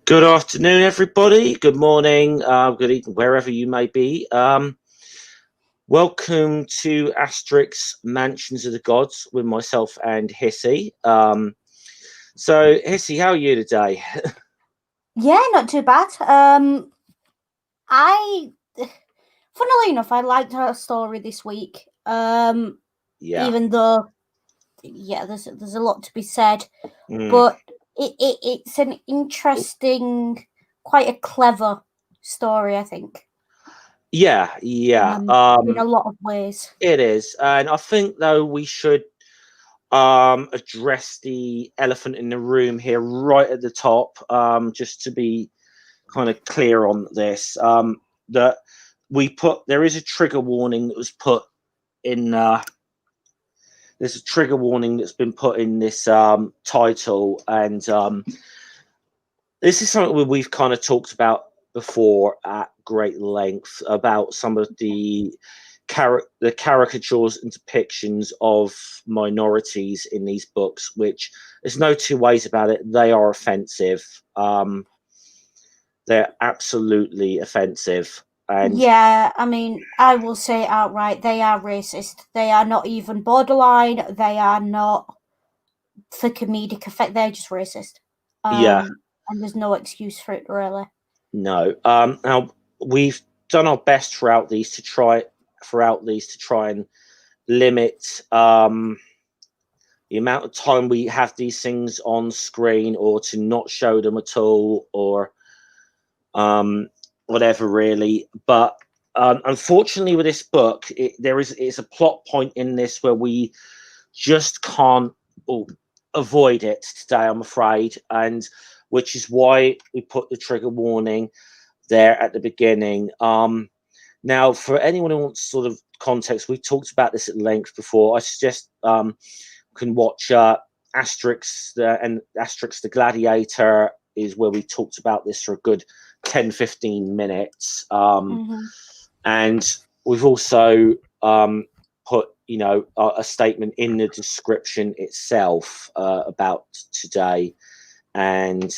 Good afternoon, everybody. Good morning, good evening, wherever you may be. Welcome to Asterix Mansions of the Gods with myself and Hissy. So, Hissy, how are you today? Yeah, not too bad. Funnily enough, I liked our story this week. Even though, there's a lot to be said, but it's an interesting, quite a clever story, I think. Yeah. In a lot of ways. It is, and I think though we should address the elephant in the room here right at the top, just to be kind of clear on this. That there is a trigger warning that was put in. There's a trigger warning that's been put in this title, and this is something we've kind of talked about before at great length about some of the caricatures and depictions of minorities in these books, which there's no two ways about it. They are offensive. They're absolutely offensive. And yeah, I mean, I will say outright, they are racist. They are not even borderline. They are not for comedic effect. They're just racist. And there's no excuse for it, really. No. Now we've done our best throughout these to try and limit the amount of time we have these things on screen, or to not show them at all, or whatever, really. But unfortunately, with this book, it's a plot point in this where we just can't avoid it today, I'm afraid, and which is why we put the trigger warning there at the beginning. Now, for anyone who wants sort of context, we've talked about this at length before. I suggest can watch Asterix and Asterix the Gladiator is where we talked about this for a good 10-15 minutes. And we've also put a statement in the description itself about today, and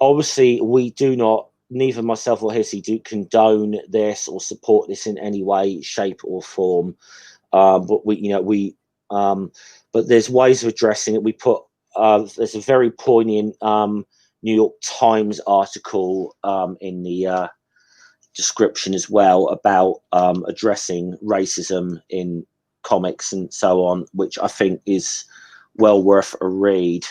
obviously we do not, neither myself or Hissy do condone this or support this in any way, shape or form, but but there's ways of addressing it. We put there's a very poignant New York Times article in the description as well about addressing racism in comics and so on, which I think is well worth a read.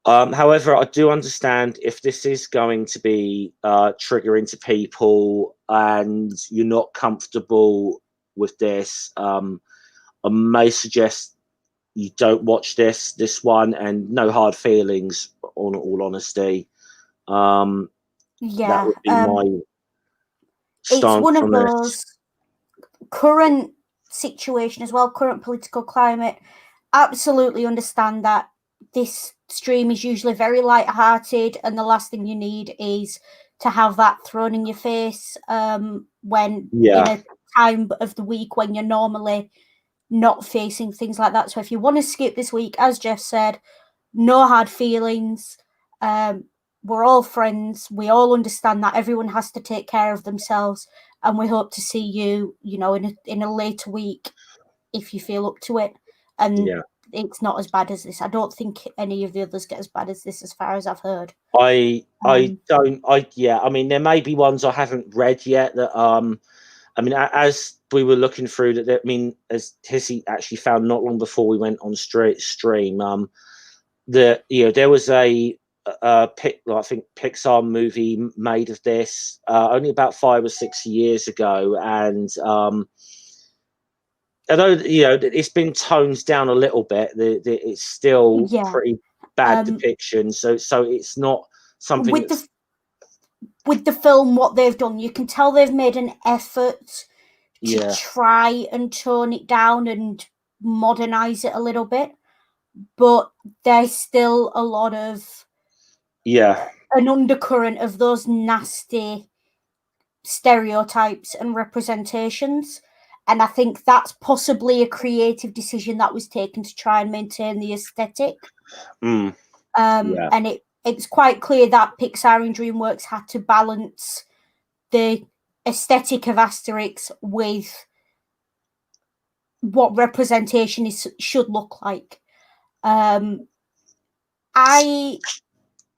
However, I do understand if this is going to be triggering to people and you're not comfortable with this, I may suggest you don't watch this one, and no hard feelings, on all honesty. That would be my stance. It's one of those current situation as well, current political climate. Absolutely understand that this stream is usually very light-hearted, and the last thing you need is to have that thrown in your face when in a time of the week when you're normally not facing things like that. So if you want to skip this week, as Jeff said, no hard feelings. We're all friends. We all understand that everyone has to take care of themselves, and we hope to see you, in a later week if you feel up to it. And it's not as bad as this. I don't think any of the others get as bad as this, as far as I've heard. I mean, there may be ones I haven't read yet that I mean, as we were looking through that, I mean, as Hissy actually found not long before we went on stream, there was a I think Pixar movie made of this only about 5 or 6 years ago, and although it's been toned down a little bit, it's still pretty bad depiction. So it's not something with the film, what they've done, you can tell they've made an effort to try and tone it down and modernize it a little bit, but there's still a lot of an undercurrent of those nasty stereotypes and representations. And I think that's possibly a creative decision that was taken to try and maintain the aesthetic. And it's quite clear that Pixar and DreamWorks had to balance the aesthetic of Asterix with what representation should look like. I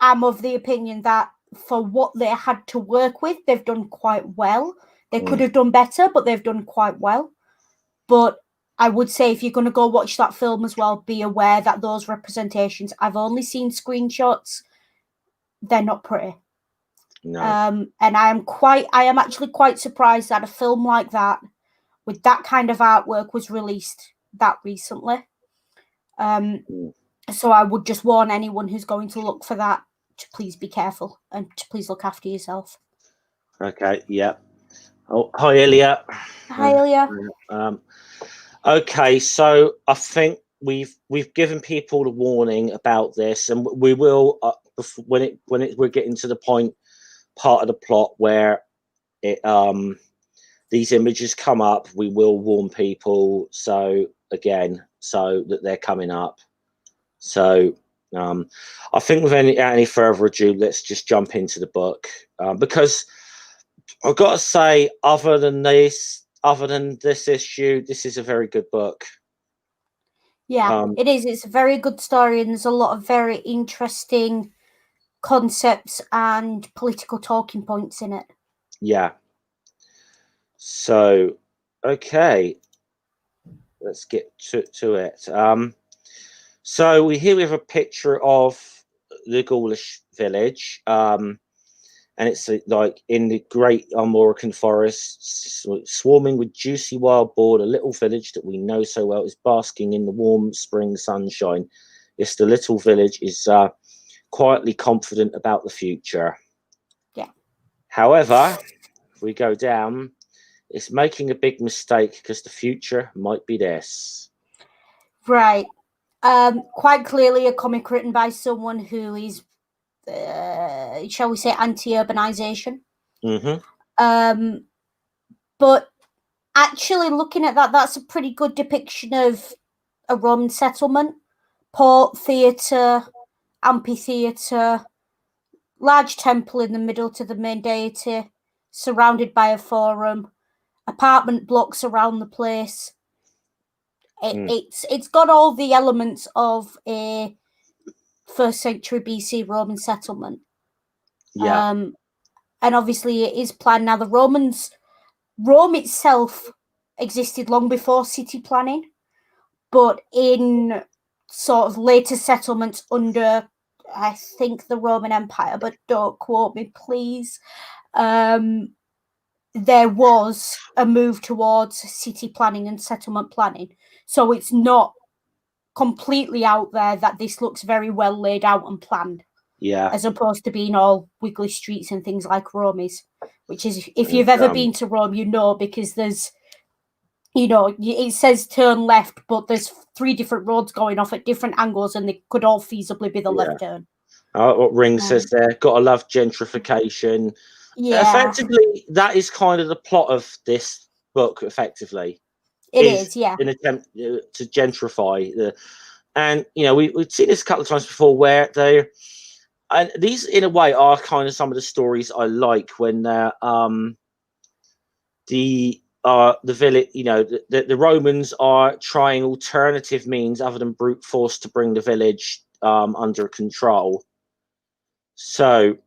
am of the opinion that for what they had to work with, they've done quite well. They could have done better, but they've done quite well. But I would say if you're going to go watch that film as well, be aware that those representations, I've only seen screenshots, they're not pretty. No. And I am actually quite surprised that a film like that, with that kind of artwork, was released that recently. So I would just warn anyone who's going to look for that to please be careful and to please look after yourself. Okay, yeah. Oh, hi, Ilya. Hi, Ilya. Okay, so I think we've given people the warning about this, and we will when we're getting to the part of the plot where these images come up, we will warn people. So that they're coming up. So I think with any further ado, let's just jump into the book, because I've got to say, other than this issue, this is a very good book. Yeah, it is. It's a very good story, and there's a lot of very interesting concepts and political talking points in it. Yeah. So, okay, let's get to it. So we have a picture of the Gaulish village, and it's like in the great Armorican forests, swarming with juicy wild boar. A little village that we know so well is basking in the warm spring sunshine. Yes, the little village is quietly confident about the future. Yeah. However, if we go down, it's making a big mistake because the future might be this. Right. Quite clearly a comic written by someone who is, shall we say, anti-urbanization. But actually looking at that, that's a pretty good depiction of a Roman settlement. Port, theatre, amphitheatre, large temple in the middle to the main deity, surrounded by a forum, apartment blocks around the place. It's got all the elements of a 1st century BC Roman settlement. Yeah. And obviously it is planned. Now, Rome itself existed long before city planning, but in sort of later settlements under, I think, the Roman Empire, but don't quote me, please, there was a move towards city planning and settlement planning. So it's not completely out there that this looks very well laid out and planned. Yeah. As opposed to being all wiggly streets and things like Rome is, which is, if you've ever been to Rome, you know, because there's, you know, it says turn left, but there's 3 different roads going off at different angles, and they could all feasibly be the left turn. What Ring says there, gotta love gentrification. Yeah. Effectively, that is kind of the plot of this book, effectively. It is, yeah. An attempt to gentrify and you know, we've seen this a couple of times before, where and these in a way are kind of some of the stories I like, when the village, you know, the Romans are trying alternative means other than brute force to bring the village under control. So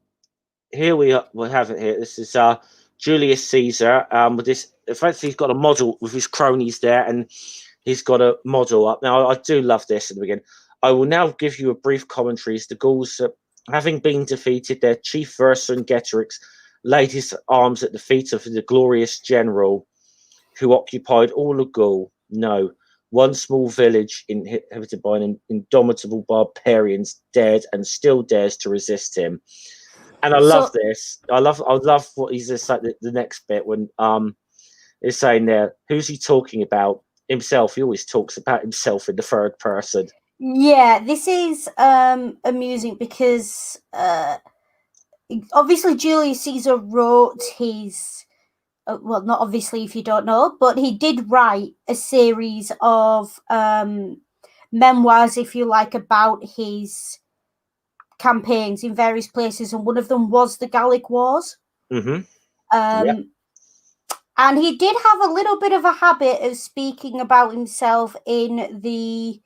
here we have it here. This is Julius Caesar with this. Effectively, he's got a model with his cronies there, and he's got a model up. Now, I do love this at the beginning. I will now give you a brief commentary as the Gauls, having been defeated, their chief Vercingetorix laid his arms at the feet of the glorious general who occupied all of Gaul. No, one small village inhabited by an indomitable barbarians dared and still dares to resist him. And I love So this. I love what he's just like the next bit when is saying there, who's he talking about? Himself. He always talks about himself in the third person. yeah, this is amusing because obviously Julius Caesar wrote his well, not obviously if you don't know, but he did write a series of memoirs, if you like, about his campaigns in various places, and one of them was the Gallic Wars. Mm-hmm. Yep. And he did have a little bit of a habit of speaking about himself in the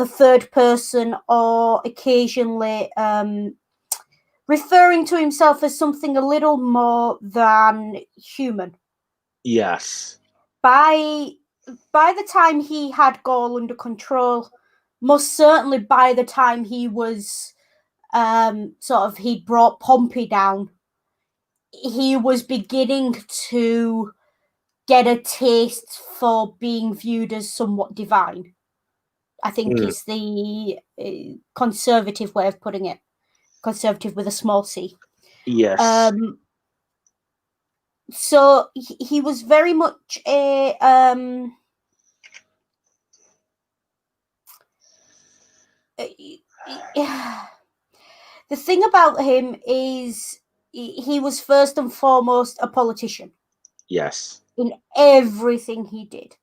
third person, or occasionally referring to himself as something a little more than human. Yes. By the time he had Gaul under control, most certainly by the time he was he'd brought Pompey down, he was beginning to get a taste for being viewed as somewhat divine, I think is the conservative way of putting it. Conservative with a small c. Yes. So he was very much a the thing about him is he was first and foremost a politician. Yes. In everything he did.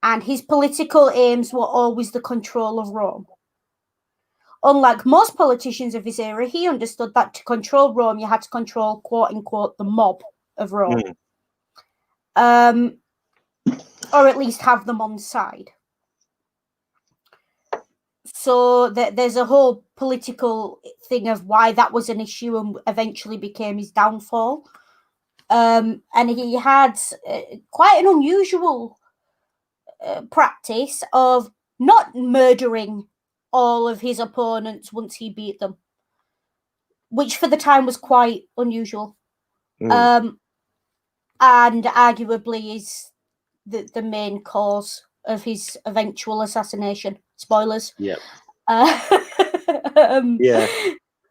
And his political aims were always the control of Rome. Unlike most politicians of his era, he understood that to control Rome, you had to control, quote unquote, the mob of Rome. Or at least have them on side. So there's a whole political thing of why that was an issue and eventually became his downfall. And he had quite an unusual practice of not murdering all of his opponents once he beat them, which for the time was quite unusual. And arguably is the main cause of his eventual assassination. Spoilers. Yep. Yeah.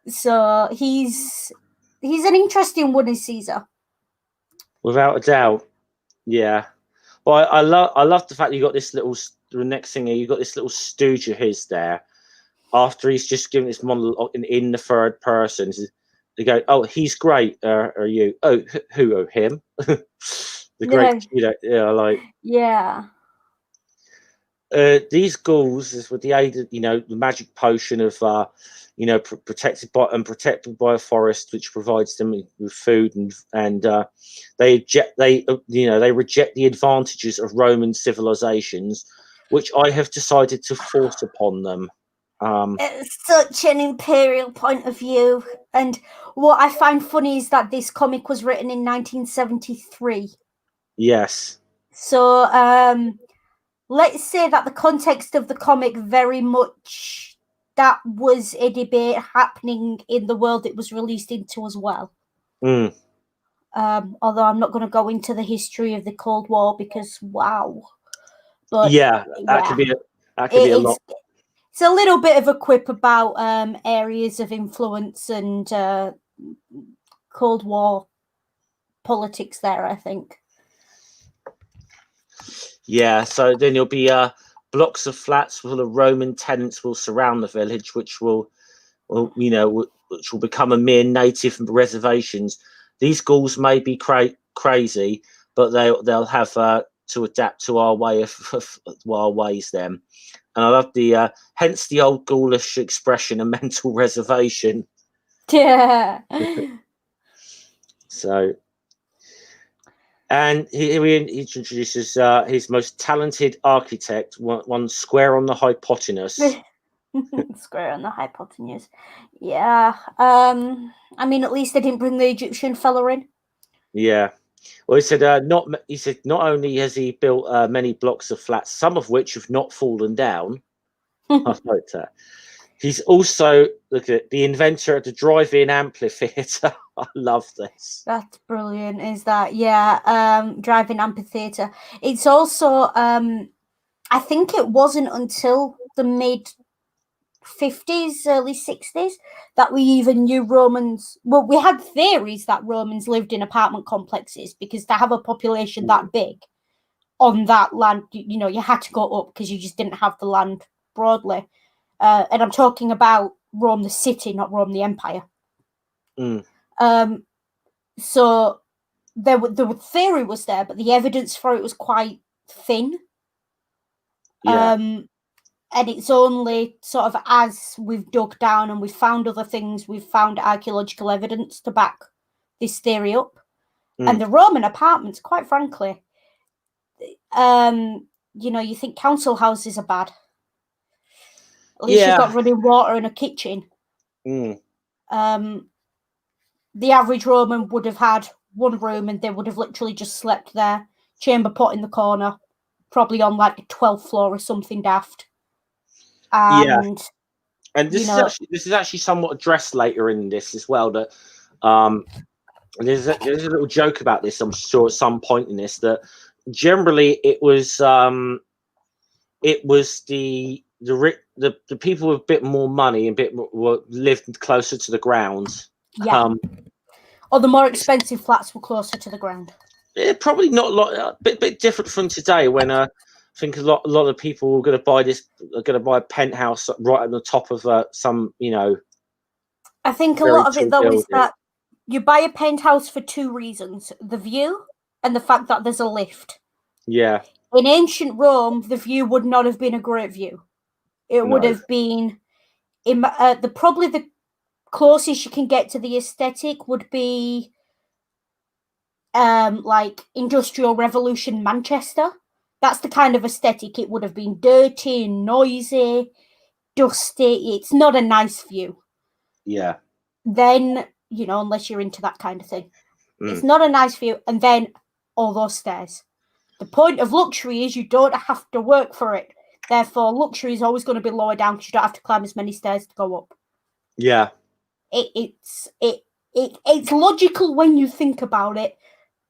So he's an interesting one, is Caesar. Without a doubt. Yeah. Well, I love the fact you got this little. The next thing you got this little stooge of his there. After he's just given this monologue in the third person, they go, "Oh, he's great. Are you? Oh, who? Oh, him? The great, like these ghouls is with the aid of the magic potion of protected by a forest which provides them with food and they reject the advantages of Roman civilizations, which I have decided to force upon them." It's such an imperial point of view, and what I find funny is that this comic was written in 1973. Yes. So let's say that the context of the comic very much that was a debate happening in the world it was released into as well. Although I'm not going to go into the history of the Cold War because wow. But that could be a lot. It's a little bit of a quip about areas of influence and Cold War politics there, I think. Yeah, so then there'll be blocks of flats full of Roman tenants will surround the village, which will become a mere native reservations. These ghouls may be crazy, but they'll have to adapt to our way of our ways. Then, and I love the hence the old ghoulish expression, a mental reservation. Yeah. So. And he introduces his most talented architect, one square on the hypotenuse. Square on the hypotenuse. Yeah. I mean, at least they didn't bring the Egyptian fella in. Yeah. Well, he said not only has he built many blocks of flats, some of which have not fallen down. I like that. He's also the inventor of the drive-in amphitheater. I love this. That's brilliant. Is that drive-in amphitheater? It's also I think it wasn't until the mid 50s, early 60s, that we even knew Romans. Well, we had theories that Romans lived in apartment complexes, because to have a population that big on that land, you know, you had to go up because you just didn't have the land broadly. And I'm talking about Rome the city, not Rome the empire. So the theory was there, but the evidence for it was quite thin. And it's only sort of as we've dug down and we've found other things, we've found archaeological evidence to back this theory up. And the Roman apartments, quite frankly, you know, you think council houses are bad. At least you've got running water and a kitchen. The average Roman would have had one room and they would have literally just slept there, chamber pot in the corner, probably on like the 12th floor or something daft. And this is actually somewhat addressed later in this as well. That there's a little joke about this, I'm sure, at some point in this, that generally it was the people with a bit more money and a bit more lived closer to the ground. Or the more expensive flats were closer to the ground. Probably not a lot. A bit different from today, when I think a lot of people are going to buy a penthouse right at the top of some, you know. I think a lot of it though is that you buy a penthouse for two reasons: the view and the fact that there's a lift. Yeah. In ancient Rome, the view would not have been a great view. It would have been probably the closest you can get to the aesthetic would be like Industrial Revolution Manchester. That's the kind of aesthetic it would have been: dirty, noisy, dusty. It's not a nice view. Yeah. Then, you know, unless you're into that kind of thing, it's not a nice view. And then all those stairs. The point of luxury is you don't have to work for it. Therefore, luxury is always going to be lower down because you don't have to climb as many stairs to go up. Yeah. It's logical when you think about it,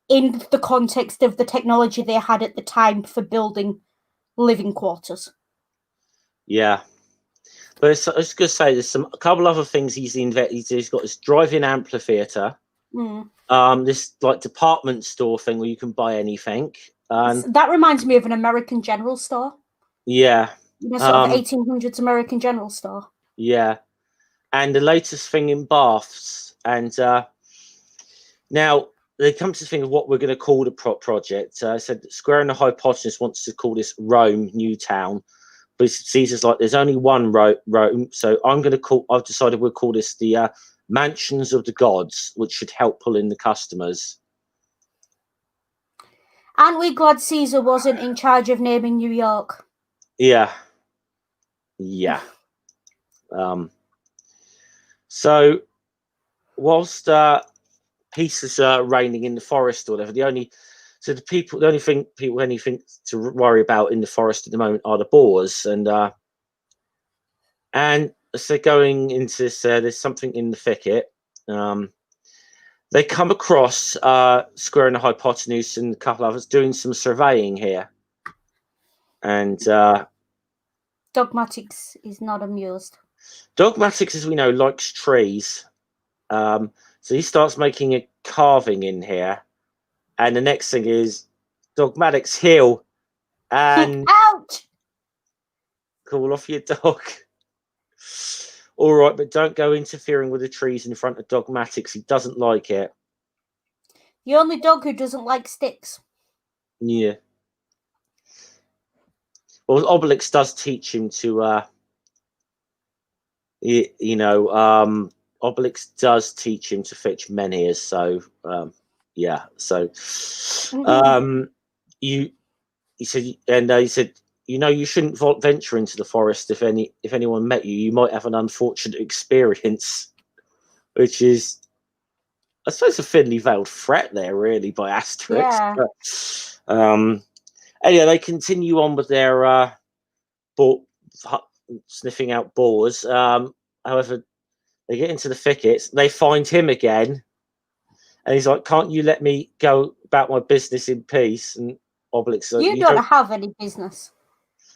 in the context of the technology they had at the time for building living quarters. Yeah. But I was going to say, there's a couple other things he's invented. He's got this drive-in amphitheater. This like department store thing where you can buy anything. That reminds me of an American General store. Yeah. You know, sort of 1800s American General store. Yeah. And the latest thing in baths. And now they come to think of what we're going to call the project. I said that Square and the Hypotenuse wants to call this Rome Newtown. But Caesar's like, there's only one Rome, so I've decided we'll call this the Mansions of the Gods, which should help pull in the customers. Aren't we glad Caesar wasn't in charge of naming New York? Yeah. So, whilst peace is reigning in the forest or whatever, the only thing people anything to worry about in the forest at the moment are the boars, and as they're going into this, there's something in the thicket. They come across Square and the Hypotenuse and a couple of others doing some surveying here, and Dogmatics is not amused. Dogmatics, as we know, likes trees, so he starts making a carving in here. And the next thing is Dogmatic's heel, and ouch! Call off your dog. All right, but don't go interfering with the trees in front of Dogmatics. He doesn't like it. The only dog who doesn't like sticks. Yeah. Well, Obelix does teach him to, Obelix does teach him to fetch menhirs. So, yeah. So, he said, you know, you shouldn't venture into the forest. If anyone met you, you might have an unfortunate experience, which is, I suppose, a thinly veiled threat there, really, by Asterix. Yeah. But, anyway, they continue on with their sniffing out boars. However, they get into the thickets. They find him again, and he's like, "Can't you let me go about my business in peace?" And Obelix, like, you don't have any business.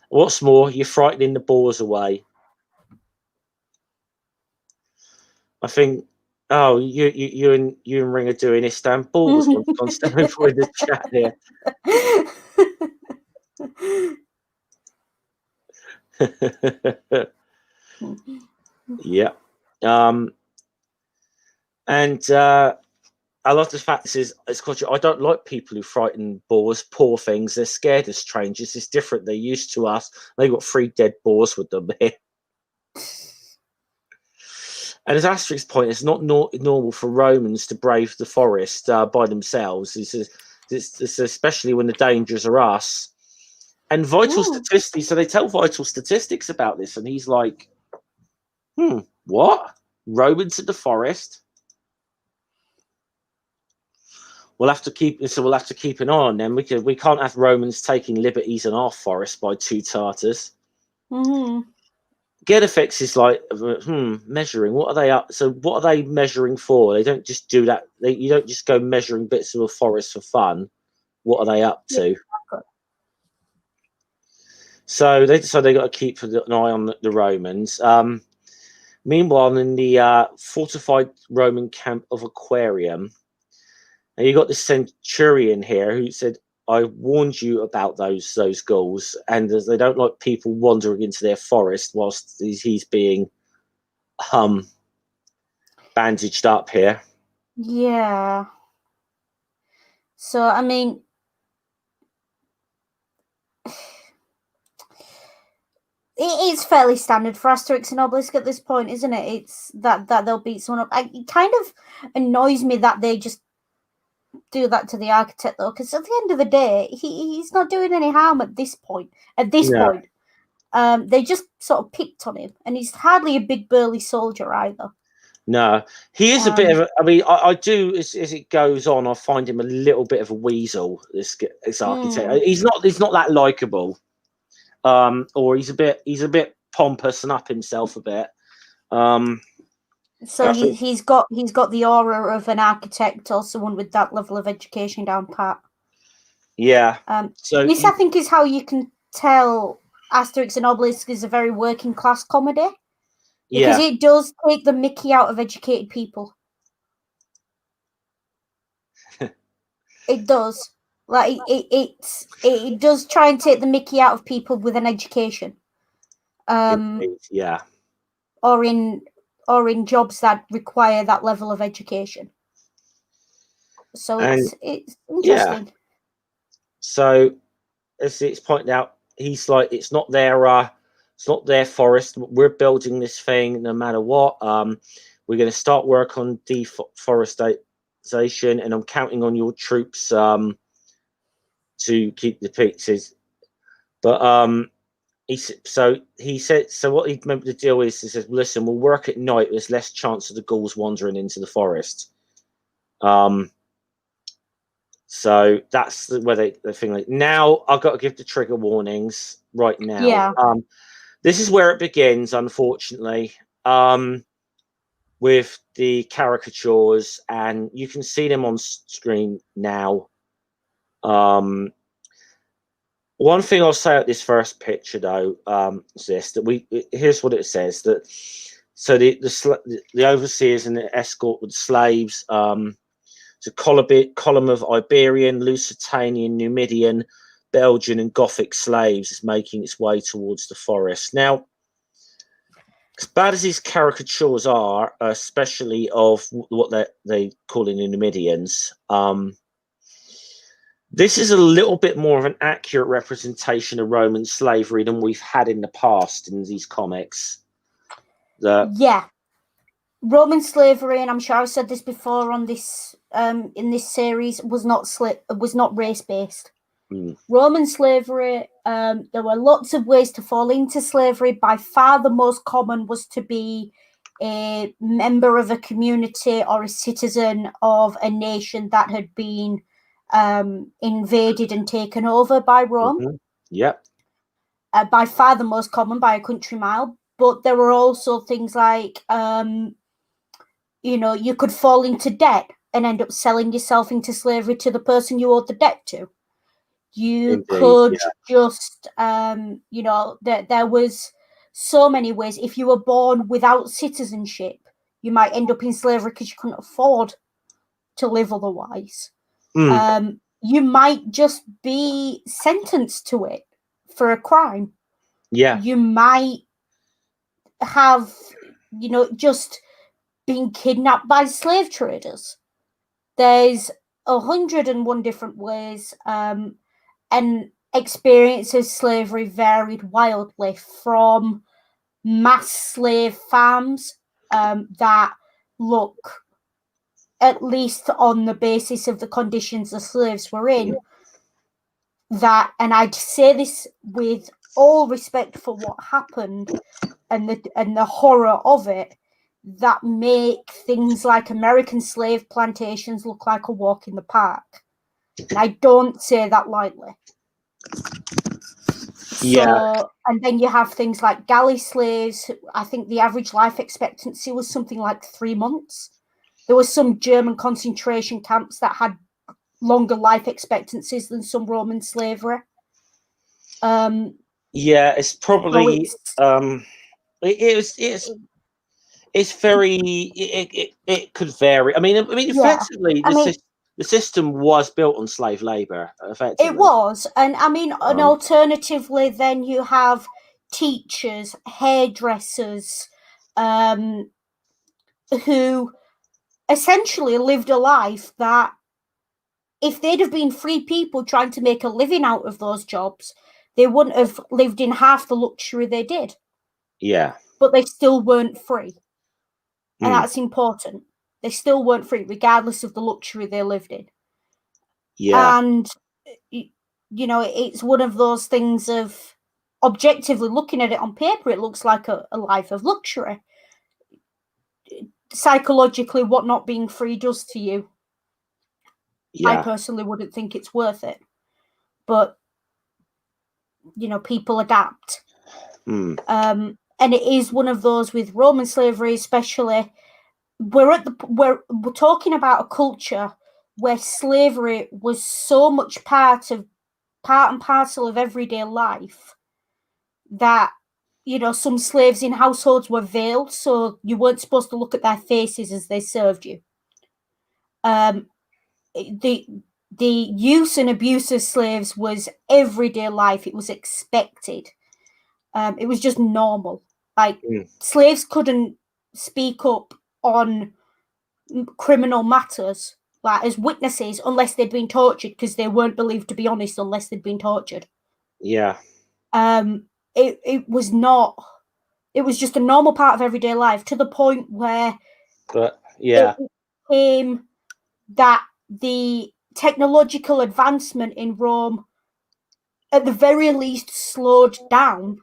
What's more, you're frightening the boars away. I think. Oh, you and Ring are doing Istanbul. Was one constant for in the chat here. Yeah. And I love the fact this is it's culture. I don't like people who frighten boars, poor things. They're scared of strangers. It's different. They're used to us. They got 3 dead boars with them here. And as Asterix point, it's not normal for Romans to brave the forest by themselves. It's especially when the dangers are us. And vital statistics. So they tell vital statistics about this, and he's like, what? Romans in the forest? We'll have to keep an eye on them. We can't have Romans taking liberties in our forest by 2 Tartars. Gentrification is like measuring. What are they up? So what are they measuring for? They don't just do that. You don't just go measuring bits of a forest for fun. What are they up to? Yeah. So they got to keep an eye on the Romans. Meanwhile, in the fortified Roman camp of Aquarium, and you got the centurion here who said, I warned you about those ghouls, and they don't like people wandering into their forest whilst he's being bandaged up here. Yeah. So I mean, it is fairly standard for Asterix and Obelix at this point, isn't it? It's that they'll beat someone up. It kind of annoys me that they just do that to the architect, though, because at the end of the day, he's not doing any harm at this point. Point, they just sort of picked on him, and he's hardly a big burly soldier either. No, he is a bit of a. I mean, I do as it goes on. I find him a little bit of a weasel. This architect, he's not that likable, or he's a bit pompous and up himself a bit. So he's got the aura of an architect or someone with that level of education down pat. Yeah. So this, I think, is how you can tell Asterix and Obelix is a very working class comedy. Because it does take the mickey out of educated people. It does. Like it does try and take the mickey out of people with an education. Yeah. Or in jobs that require that level of education. So it's interesting. Yeah. So as it's pointed out, he's like, it's not their forest. We're building this thing no matter what. We're going to start work on deforestation, and I'm counting on your troops to keep the peace. But he said, so what he meant to deal is, he says, listen, we'll work at night. There's less chance of the ghouls wandering into the forest. So that's where the thing. Like, now I've got to give the trigger warnings right now. Yeah. This is where it begins, unfortunately, with the caricatures, and you can see them on screen now. One thing I'll say at this first picture, though, is this: that here's what it says. That so the overseers and the escort with slaves. It's a column of Iberian, Lusitanian, Numidian, Belgian, and Gothic slaves is making its way towards the forest. Now, as bad as these caricatures are, especially of what they call in the Numidians, this is a little bit more of an accurate representation of Roman slavery than we've had in the past in these comics. Yeah. Roman slavery, and I'm sure I've said this before on this in this series, was not race based. Roman slavery, there were lots of ways to fall into slavery. By far, the most common was to be a member of a community or a citizen of a nation that had been invaded and taken over by Rome. Yep. By far the most common, by a country mile. But there were also things like you could fall into debt and end up selling yourself into slavery to the person you owed the debt to. You could just, there was so many ways. If you were born without citizenship, You might end up in slavery because you couldn't afford to live otherwise. You might just be sentenced to it for a crime. Yeah. You might have, just been kidnapped by slave traders. There's 101 different ways, and experience of slavery varied wildly, from mass slave farms that look, at least on the basis of the conditions the slaves were in, that, and I'd say this with all respect for what happened and the horror of it, that make things like American slave plantations look like a walk in the park. And I don't say that lightly. Yeah. So, and then you have things like galley slaves. I think the average life expectancy was something like 3 months. There were some German concentration camps that had longer life expectancies than some Roman slavery. Yeah, it's probably it's very it could vary. I mean, effectively, the system was built on slave labor. Effectively, it was, and I mean, and alternatively, then you have teachers, hairdressers, who essentially lived a life that, if they'd have been free people trying to make a living out of those jobs, they wouldn't have lived in half the luxury they did. Yeah. But they still weren't free. And that's important. They still weren't free, regardless of the luxury they lived in. Yeah. And, it's one of those things of, objectively looking at it on paper, it looks like a life of luxury. Psychologically, what not being free does to you, I personally wouldn't think it's worth it. But, people adapt. And it is one of those with Roman slavery, especially. We're talking about a culture where slavery was so much part and parcel of everyday life that, some slaves in households were veiled, so you weren't supposed to look at their faces as they served you. The use and abuse of slaves was everyday life. It was expected. It was just normal. Like, slaves couldn't speak up on criminal matters, like as witnesses, unless they'd been tortured, because they weren't believed to be honest unless they'd been tortured. Yeah. It was not. It was just a normal part of everyday life, to the point where it became that the technological advancement in Rome, at the very least, slowed down,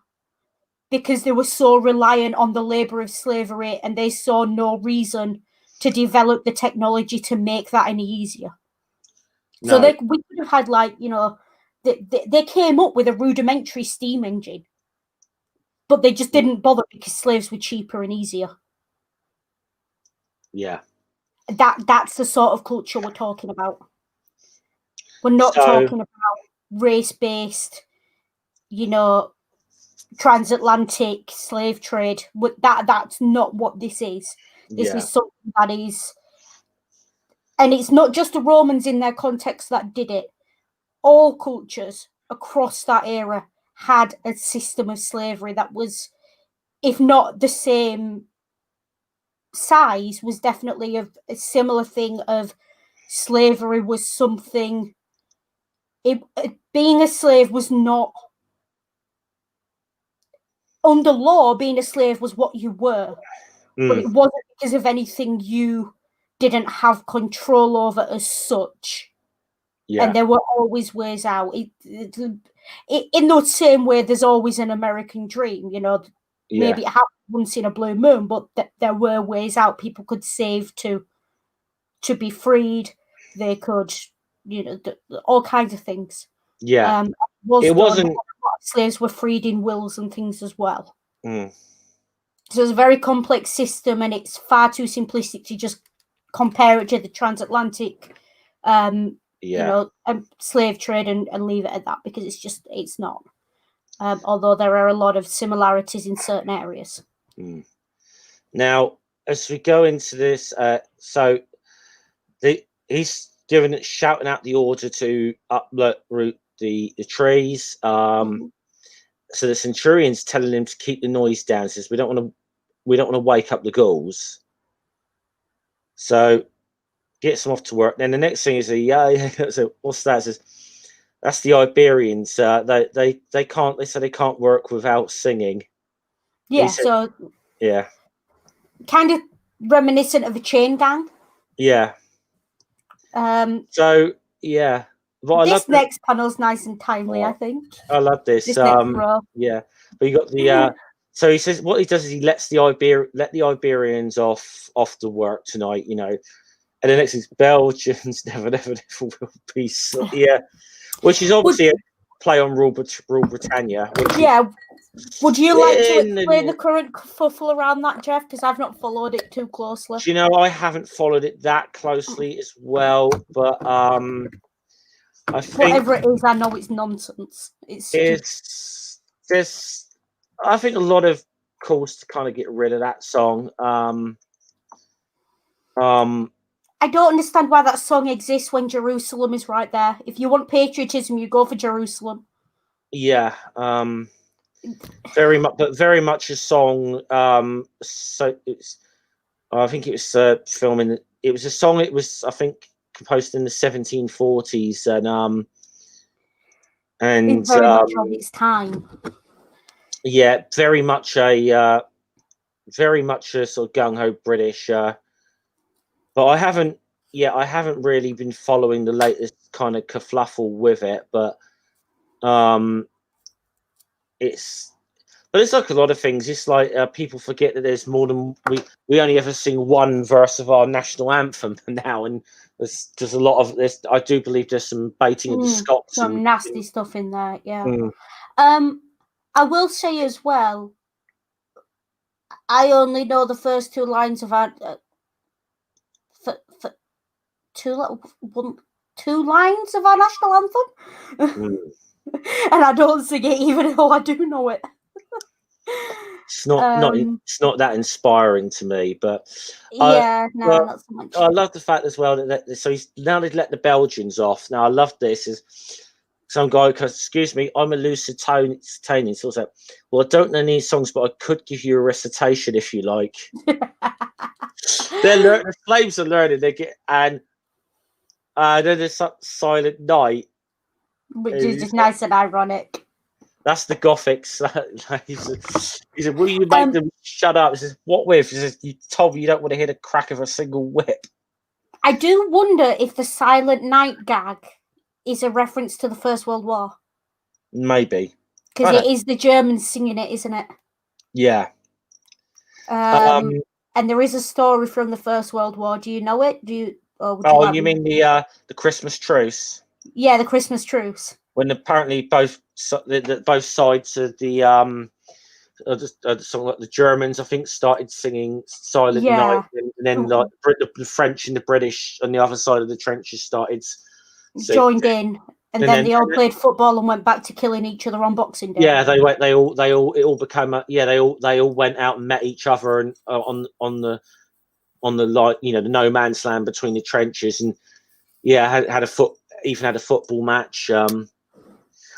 because they were so reliant on the labor of slavery, and they saw no reason to develop the technology to make that any easier. No. So we could have had, like, they came up with a rudimentary steam engine, but they just didn't bother because slaves were cheaper and easier. Yeah. That's the sort of culture we're talking about. We're not talking about race-based, transatlantic slave trade. That's not what this is. This is something that is, and it's not just the Romans in their context that did it. All cultures across that era had a system of slavery that was, if not the same size, was definitely a similar thing. Of slavery was something. Being a slave was not, under law, being a slave was what you were, but it wasn't because of anything you didn't have control over as such. Yeah. And there were always ways out. In the same way, there's always an American dream, maybe it happened once in a blue moon, but there were ways out. People could save to be freed. They could, all kinds of things. Yeah. It wasn't. Slaves were freed in wills and things as well. So it's a very complex system, and it's far too simplistic to just compare it to the transatlantic slave trade and leave it at that, because it's not. Although there are a lot of similarities in certain areas. Now, as we go into this, so he's shouting out the order to uproot the trees. So the centurion's telling him to keep the noise down. Says we don't want to wake up the ghouls. So gets them off to work. Then the next thing is so what's that? Says that's the Iberians. They can't. They say they can't work without singing. Yeah. Said, so yeah, kind of reminiscent of a chain gang. Yeah. So yeah. This next panel's nice and timely, I think. I love this. Yeah. But you got the so he says what he does is he lets the Iberians off to work tonight, you know. And the next is Belgians never will be yeah. Which is obviously a play on Rule Britannia. Would you like to explain the current kerfuffle around that, Jeff? Because I've not followed it too closely. Do you know, I haven't followed it that closely as well, but I think whatever it is, I know it's nonsense. I think a lot of calls to kind of get rid of that song. I don't understand why that song exists when Jerusalem is right there. If you want patriotism, you go for Jerusalem. Yeah. Very much a song. So it's. I think it was filming. It was a song. It was, I think, composed in the 1740s, and very much of its time. Yeah, very much a sort of gung ho British. But I haven't really been following the latest kind of kerfluffle with it. But it's like a lot of things. It's like people forget that there's more than we only ever sing one verse of our national anthem now, and there's a lot of this. I do believe there's some baiting of the Scots, some nasty stuff in there. Yeah. I will say as well, I only know the first two lines of our two lines of our national anthem, and I don't sing it even though I do know it. It's not that inspiring to me, but not so much. I love the fact as well that so he's now they've let the Belgians off. Now I love this is some guy goes, excuse me, I'm a Lusitanian. So like, well, I don't know any songs, but I could give you a recitation if you like. The slaves are learning. They get then there's Silent Night, which is just nice and ironic. That's the Gothics. He said, will you make them shut up? He says, what with? He says, you told me you don't want to hear the crack of a single whip. I do wonder if the Silent Night gag is a reference to the First World War. Maybe. Because it is the Germans singing it, isn't it? Yeah. And there is a story from the First World War. Do you know it? You mean the Christmas truce? Yeah, the Christmas truce. When apparently both sides of the the Germans, I think, started singing Silent Night, and then like the French and the British on the other side of the trenches started joined in, and then they all played football and went back to killing each other on Boxing Day. Yeah, they went. It all became they all went out and met each other and on the like the no man's land between the trenches, and had a football match.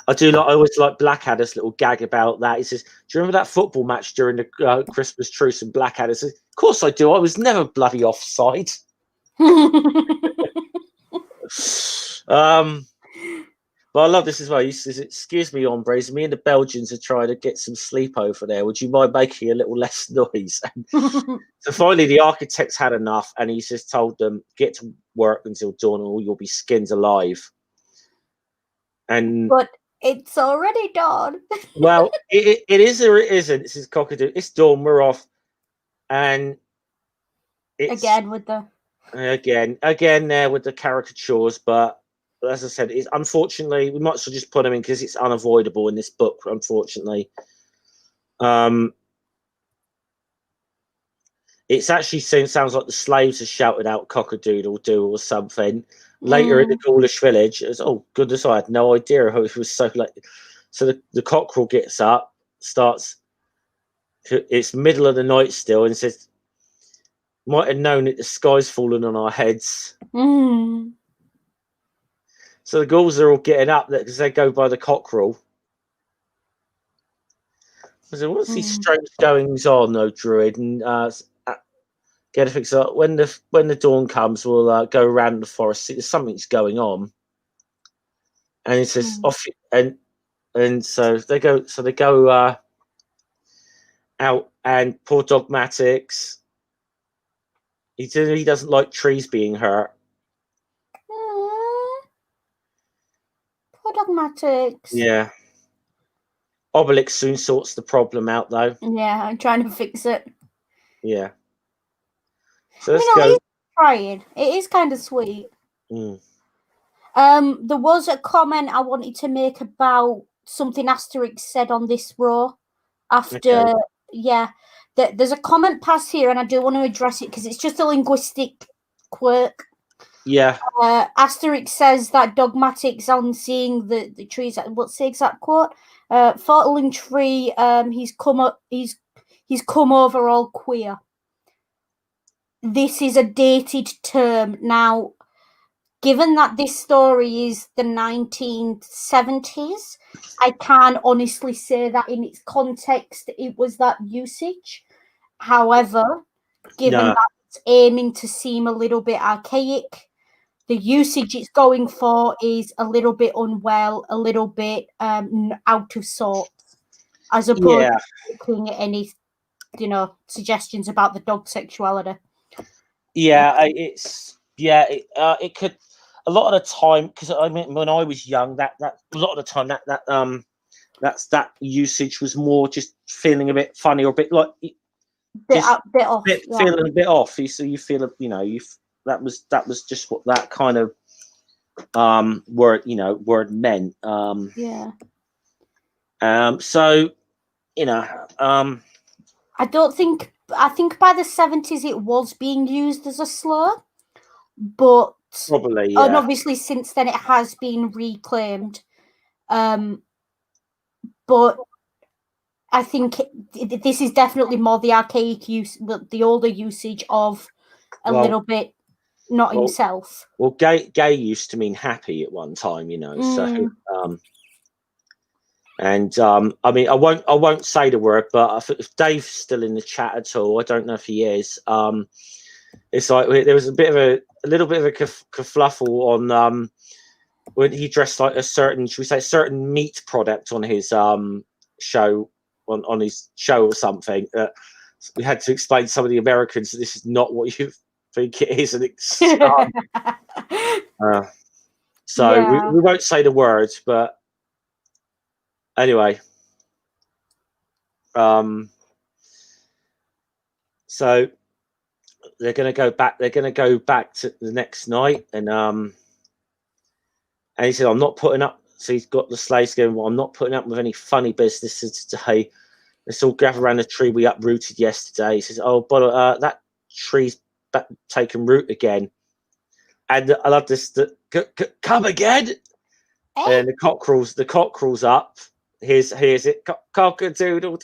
I always like Blackadder's little gag about that. He says, do you remember that football match during the Christmas truce? And Blackadder says, of course I do. I was never bloody offside. But I love this as well. He says, excuse me, hombres, me and the Belgians are trying to get some sleep over there. Would you mind making a little less noise? So finally, the architects had enough, and he just told them, get to work until dawn or you'll be skinned alive. But it's already dawn. Well, it is or it isn't. This is cockadoo. It's dawn. We're off, and it's again with the caricatures. But as I said, it's unfortunately we might as well just put them in because it's unavoidable in this book. Unfortunately, it's actually sounds like the slaves are shouted out "cock-a-doodle-doo" or something. Later in the Gaulish village, it was, oh goodness, I had no idea how it was so late. So the cockerel gets up, starts. It's middle of the night still, and says, Might have known that the sky's falling on our heads. Mm. So the ghouls are all getting up because they go by the cockerel. So what's these strange goings on, though, Druid? And get a fix up when the dawn comes. We'll go around the forest. See, there's something's going on, and he says off and so they go. So they go out, and poor Dogmatics. He doesn't like trees being hurt. Poor Dogmatics. Yeah. Obelix soon sorts the problem out, though. Yeah, I'm trying to fix it. Yeah. So let's go. He's trying. It is kind of sweet. Mm. There was a comment I wanted to make about something Asterix said on this row. After, there's a comment pass here, and I do want to address it because it's just a linguistic quirk. Yeah. Asterix says that Dogmatics on seeing the trees. What's the exact quote? Falling tree. He's come over all queer. This is a dated term now. Given that this story is the 1970s, I can honestly say that in its context, it was that usage. However, given that it's aiming to seem a little bit archaic, the usage it's going for is a little bit unwell, a little bit out of sorts, as opposed to looking at any, suggestions about the dog sexuality. Yeah, it could. A lot of the time, because I mean, when I was young, that a lot of the time that usage was more just feeling a bit funny or a bit like bit off, feeling a bit off. So you feel, that was just what that kind of word meant. So I think by the 70s it was being used as a slur, but probably, and obviously since then it has been reclaimed. But I think this is definitely more the archaic use, the older usage of a little bit not himself. Well, gay used to mean happy at one time, So and I mean, I won't say the word, but if Dave's still in the chat at all, I don't know if he is. It's like there was a little bit of a kerfluffle on when he dressed like a certain, should we say, certain meat product on his show on his show or something. We had to explain to some of the Americans that this is not what you think it is, and it's we won't say the words, but anyway. So they're going to go back. They're going to go back to the next night, and he said, "I'm not putting up." So he's got the slaves going, "Well, I'm not putting up with any funny business today. Let's all gather around the tree we uprooted yesterday." He says, "Oh, but that tree's taken root again." And I love this. Come again, and the cockerel's up. Here's it, cock-a-doodle.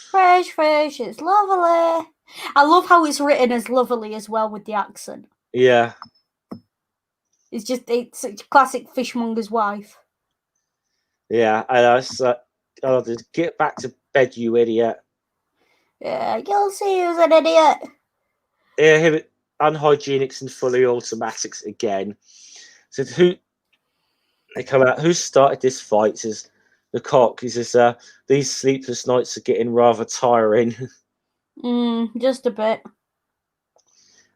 Fresh, it's lovely. I love how it's written as lovely as well with the accent. Yeah. It's a classic fishmonger's wife. Yeah, and just get back to bed, you idiot. Yeah, you'll see who's an idiot. Yeah, him, unhygienics and fully automatics again. So they come out, who started this fight? Says the cock. He says, these sleepless nights are getting rather tiring. Just a bit.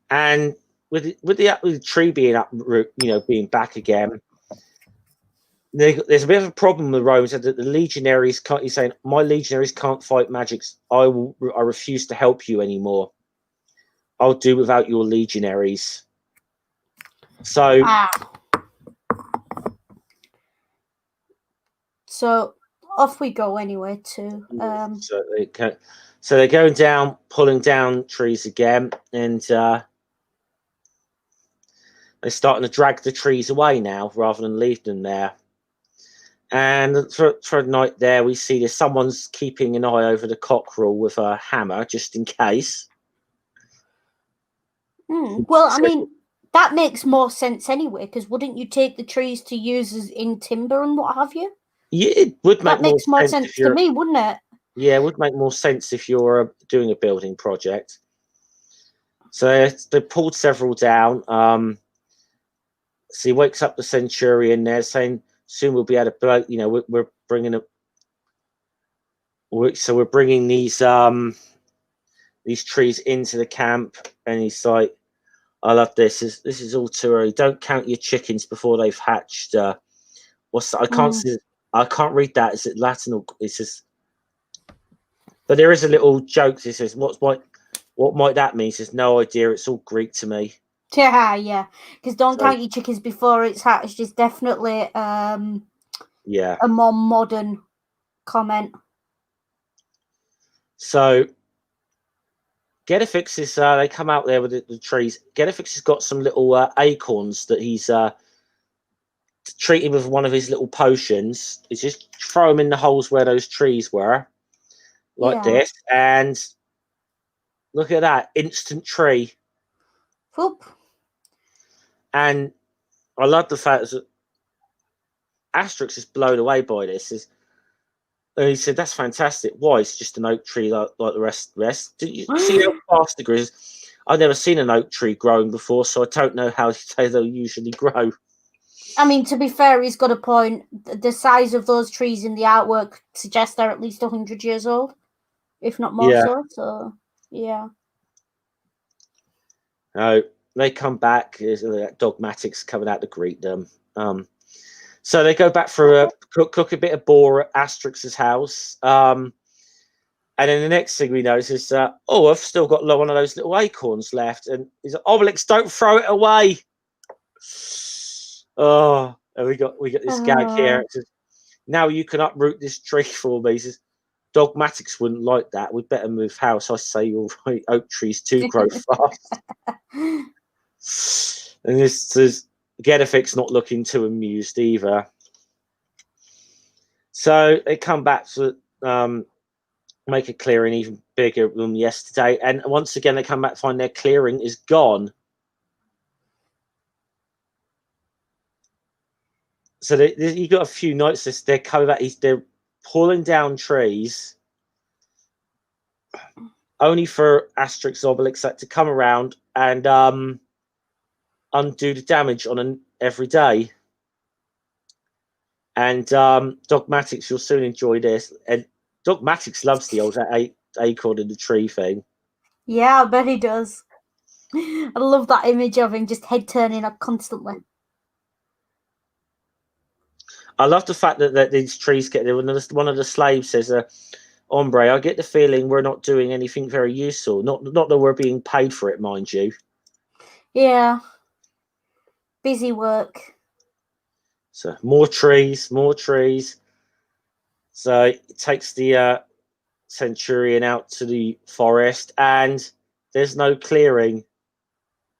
And with the tree being up, being back again, there's a bit of a problem with the Romans that the legionaries can't. He's saying, my legionaries can't fight magics. I refuse to help you anymore. I'll do without your legionaries. So. So off we go anyway to so they're going down, pulling down trees again, and they're starting to drag the trees away now rather than leave them there. And for a night there, we see that someone's keeping an eye over the cockerel with a hammer just in case. Well, I mean, that makes more sense anyway, because wouldn't you take the trees to use as in timber and what have you? Yeah, it would make That makes more sense if to you're. me, wouldn't it? Yeah, it would make more sense if you're doing a building project. So they pulled several down. So he wakes up the centurion there, saying, "Soon we'll be able to blow. You know, we're bringing a. So we're bringing these trees into the camp." And he's like, "I love this. This is all too early. Don't count your chickens before they've hatched." What's I can't see. I can't read that. Is it Latin or it's just? But there is a little joke. He says, what might that mean?" He says, "No idea. It's all Greek to me." Yeah. Because don't count your chickens before it's hatched is definitely a more modern comment. So Getafix is they come out there with the trees. Getafix has got some little acorns that he's treating with one of his little potions. He's just throw them in the holes where those trees were, like this, and look at that instant tree. Whoop. And I love the fact that Asterix is blown away by this. And he said, "That's fantastic. Why? It's just an oak tree like the rest. Did you see how fast it grows? I've never seen an oak tree growing before, so I don't know how they'll usually grow." I mean, to be fair, he's got a point. The size of those trees in the artwork suggests they're at least 100 years old, if not more so. So, yeah. No, they come back. Dogmatics coming out to greet them. So they go back for cook a bit of boar at Asterix's house. And then the next thing we notice is, I've still got one of those little acorns left. And he's like, "Obelix, don't throw it away." Oh, and we got this gag here. It says, "Now you can uproot this tree for me." He says, "Dogmatics wouldn't like that. We'd better move house. I say you're right. Oak trees too grow fast." And this says, Getafix not looking too amused either. So they come back to make a clearing even bigger than yesterday. And once again, they come back to find their clearing is gone. So you got a few notes. They're coming back. They're pulling down trees only for Asterix Obelix to come around and undo the damage on every day. And Dogmatics, you'll soon enjoy this. And Dogmatics loves the old acorn in the tree thing. Yeah, I bet he does. I love that image of him just head turning up constantly. I love the fact that these trees get there. One of the slaves says, "Hombre, I get the feeling we're not doing anything very useful. Not that we're being paid for it, mind you." Yeah. Busy work. So more trees. So it takes the centurion out to the forest, and there's no clearing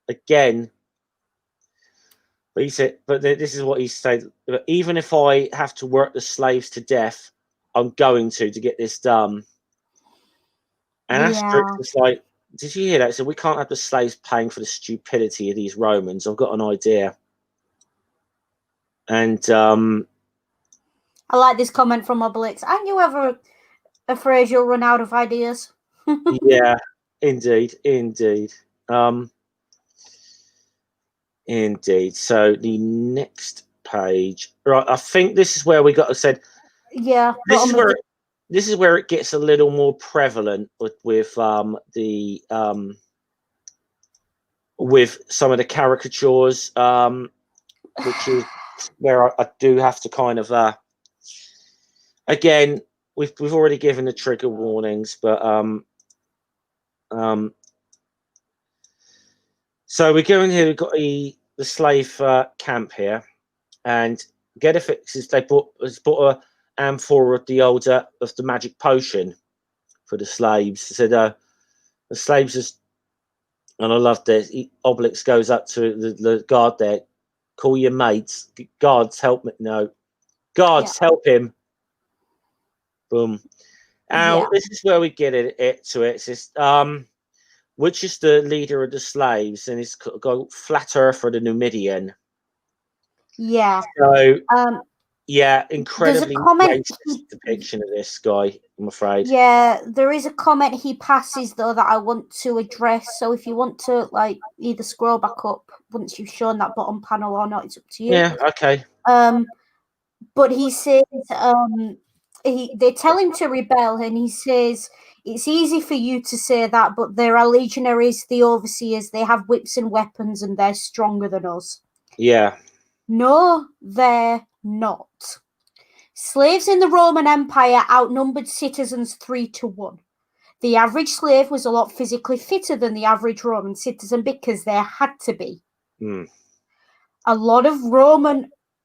again. But he said, but this is what he said: "Even if I have to work the slaves to death, I'm going to get this done." And Asterix is like, "Did you hear that?" So we can't have the slaves paying for the stupidity of these Romans. I've got an idea. And I like this comment from Obelix. Aren't you ever afraid you'll run out of ideas? yeah, indeed. Indeed. So the next page, right? I think this is where we got said. Yeah, this is where it gets a little more prevalent with some of the caricatures, which is where I do have to kind of again, we've already given the trigger warnings, but so we go in here. We've got the slave camp here, and Getafix is they bought a amphora of the magic potion for the slaves. So the slaves just, and I love this. Obelix goes up to the guard there. "Call your mates. Guards, help me." No, guards, help him. Boom. Now this is where we get it to it. It's just which is the leader of the slaves, and it's got Flat Earther, the Numidian. Yeah. So yeah, There's a incredibly comment. racist depiction of this guy, I'm afraid. Yeah, there is a comment he passes though that I want to address. So if you want to like either scroll back up once you've shown that bottom panel or not, it's up to you. Yeah, okay. But he says they tell him to rebel, and he says it's easy for you to say that, but there are legionaries, the overseers. They have whips and weapons, and they're stronger than us. Yeah. No, they're not. Slaves in the Roman Empire outnumbered citizens 3-1. The average slave was a lot physically fitter than the average Roman citizen because they had to be. A lot of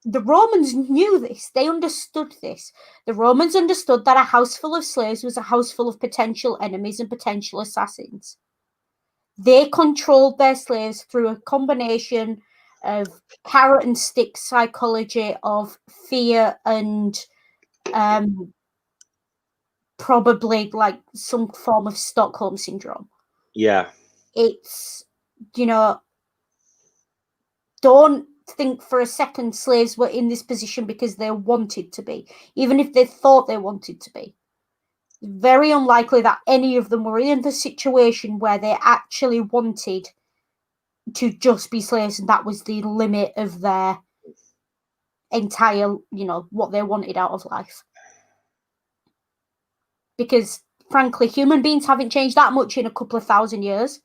the Romans knew this. They understood this. The Romans understood that a house full of slaves was a house full of potential enemies and potential assassins. They controlled their slaves through a combination of carrot and stick psychology of fear and probably like some form of Stockholm syndrome. Yeah. It's, don't think for a second slaves were in this position because they wanted to be, even if they thought they wanted to be. Very unlikely that any of them were in the situation where they actually wanted to just be slaves, and that was the limit of their entire, what they wanted out of life. Because, frankly, human beings haven't changed that much in a couple of thousand years,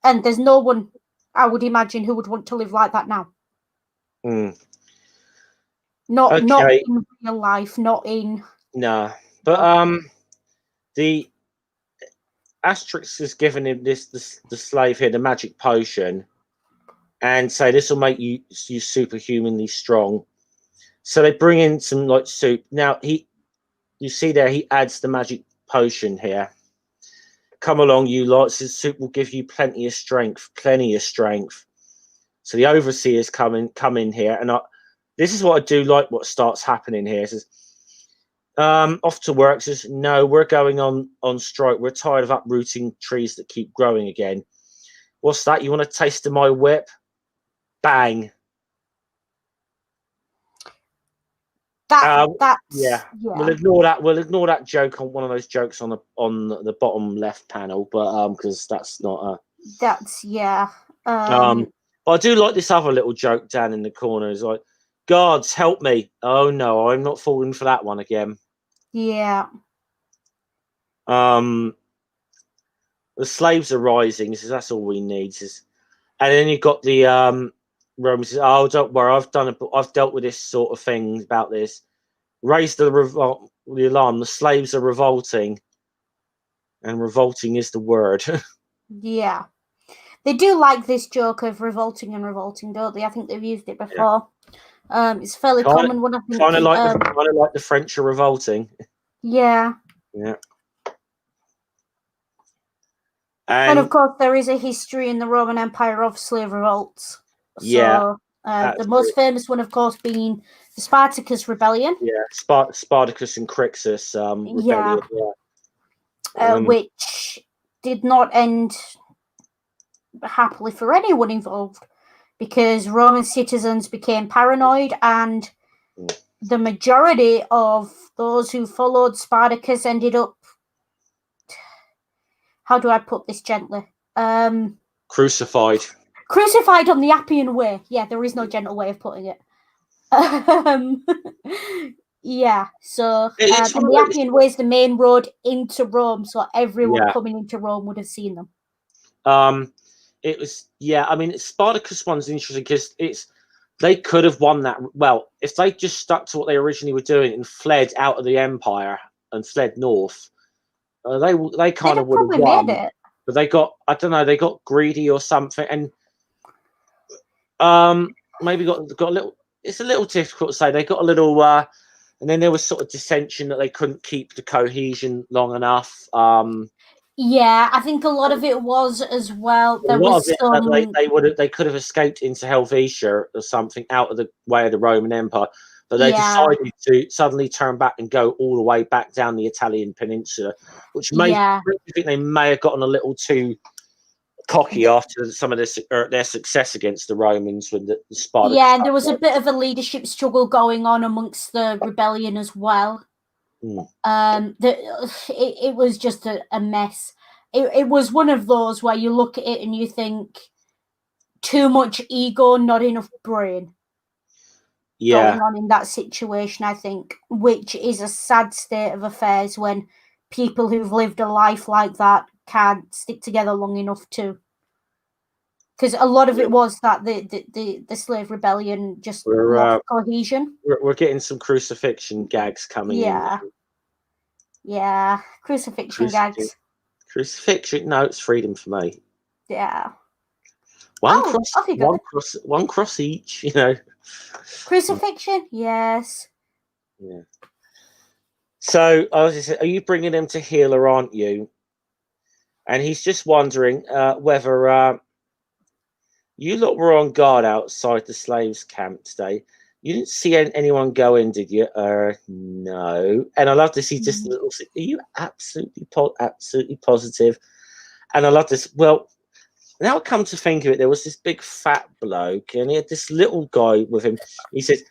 and there's no one, I would imagine, who would want to live like that now. Not in real life, not in... No. But the Asterix has given him the slave here, the magic potion, and say this will make you superhumanly strong. So they bring in some like soup. Now you see there, he adds the magic potion here. Come along, you lot. Says soup will give you plenty of strength. So the overseers come in here, and this is what I do like. What starts happening here says, off to work. Says, no, we're going on strike. We're tired of uprooting trees that keep growing again. What's that? You want a taste of my whip? Bang. Yeah. We'll ignore that joke on one of those jokes on the bottom left panel, but because that's not but I do like this other little joke down in the corner. It's like, guards, help me. Oh no, I'm not falling for that one again. Yeah. The slaves are rising. He says, that's all we need. And then you've got the Romans says, oh, don't worry, I've dealt with this sort of thing about this. Raise the alarm. The slaves are revolting, and revolting is the word. Yeah, they do like this joke of revolting, don't they? I think they've used it before. Yeah. It's a fairly common one. I think kind of like the French are revolting. Yeah. Yeah. And of course, there is a history in the Roman Empire of slave revolts. So, the most famous one, of course, being the Spartacus Rebellion. Yeah, Spartacus and Crixus rebellion. Yeah. Which did not end happily for anyone involved, because Roman citizens became paranoid, and the majority of those who followed Spartacus ended up, how do I put this gently? Crucified on the Appian Way. Yeah, there is no gentle way of putting it. Yeah, so the Appian Way is the main road into Rome, so everyone coming into Rome would have seen them. It was, I mean, Spartacus one's interesting because they could have won that. Well, if they just stuck to what they originally were doing and fled out of the empire and fled north, they kind of would have won. Made it. But they got, I don't know, they got greedy or something, and maybe got a little. It's a little difficult to say. They got a little, and then there was sort of dissension that they couldn't keep the cohesion long enough. Yeah, I think a lot of it was as well. There was some... they could have escaped into Helvetia or something out of the way of the Roman Empire, but they decided to suddenly turn back and go all the way back down the Italian peninsula, which made me think they may have gotten a little too cocky after some of their success against the Romans when the Spartans. Yeah, and there was a bit of a leadership struggle going on amongst the rebellion as well. It was just a mess. It was one of those where you look at it and you think, too much ego, not enough brain. Going on in that situation, I think, which is a sad state of affairs when people who've lived a life like that can't stick together long enough to. Because a lot of it was that the slave rebellion just lost cohesion. We're getting some crucifixion gags coming in. Yeah, crucifixion gags. Crucifixion? No, it's freedom for me. Yeah. One cross each, you know. Crucifixion, yes. Yeah. So I was just saying, are you bringing him to heel or aren't you? And he's just wondering whether you lot were on guard outside the slaves' camp today. You didn't see anyone go in, did you? No. And I love to see just a little. Are you absolutely positive? And I love this. Well, now come to think of it, there was this big fat bloke, and he had this little guy with him. He says,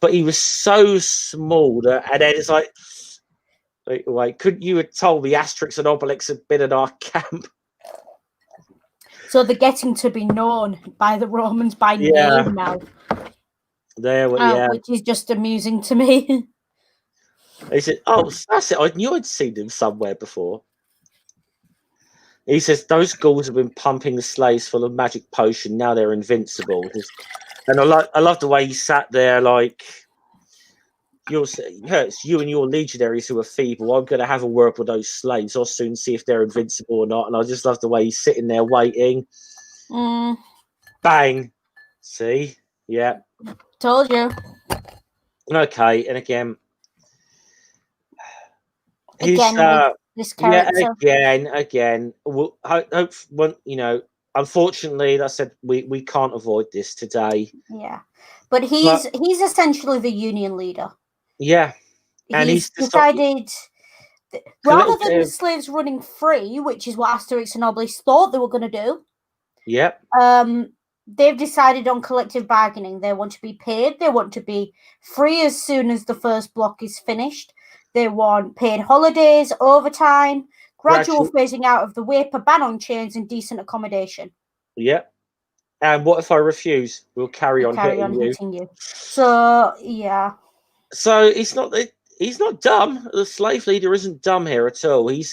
but he was so small that, and then it's like, wait, couldn't you have told me Asterix and Obelix had been in our camp? So they're getting to be known by the Romans by name now. Which is just amusing to me. He said, "Oh, that's it. I knew I'd seen him somewhere before." He says, "Those Gauls have been pumping the slaves full of magic potion. Now they're invincible." And I love the way he sat there, like, it's you and your legionaries who are feeble. I'm going to have a word with those slaves. I'll soon see if they're invincible or not. And I just love the way he's sitting there waiting. Bang. See? Yeah. Told you. Okay. And again, this character. Again. You know, unfortunately, I said we can't avoid this today. Yeah. But he's essentially the union leader. Yeah. And he's decided rather than the slaves running free, which is what Asterix and Obelix thought they were going to do. Yep. They've decided on collective bargaining. They want to be paid. They want to be free as soon as the first block is finished. They want paid holidays, overtime, gradual phasing out of the whip, a ban on chains, and decent accommodation. Yep. And what if I refuse? We'll carry on hitting you. So, yeah. So he's not dumb. The slave leader isn't dumb here at all. He's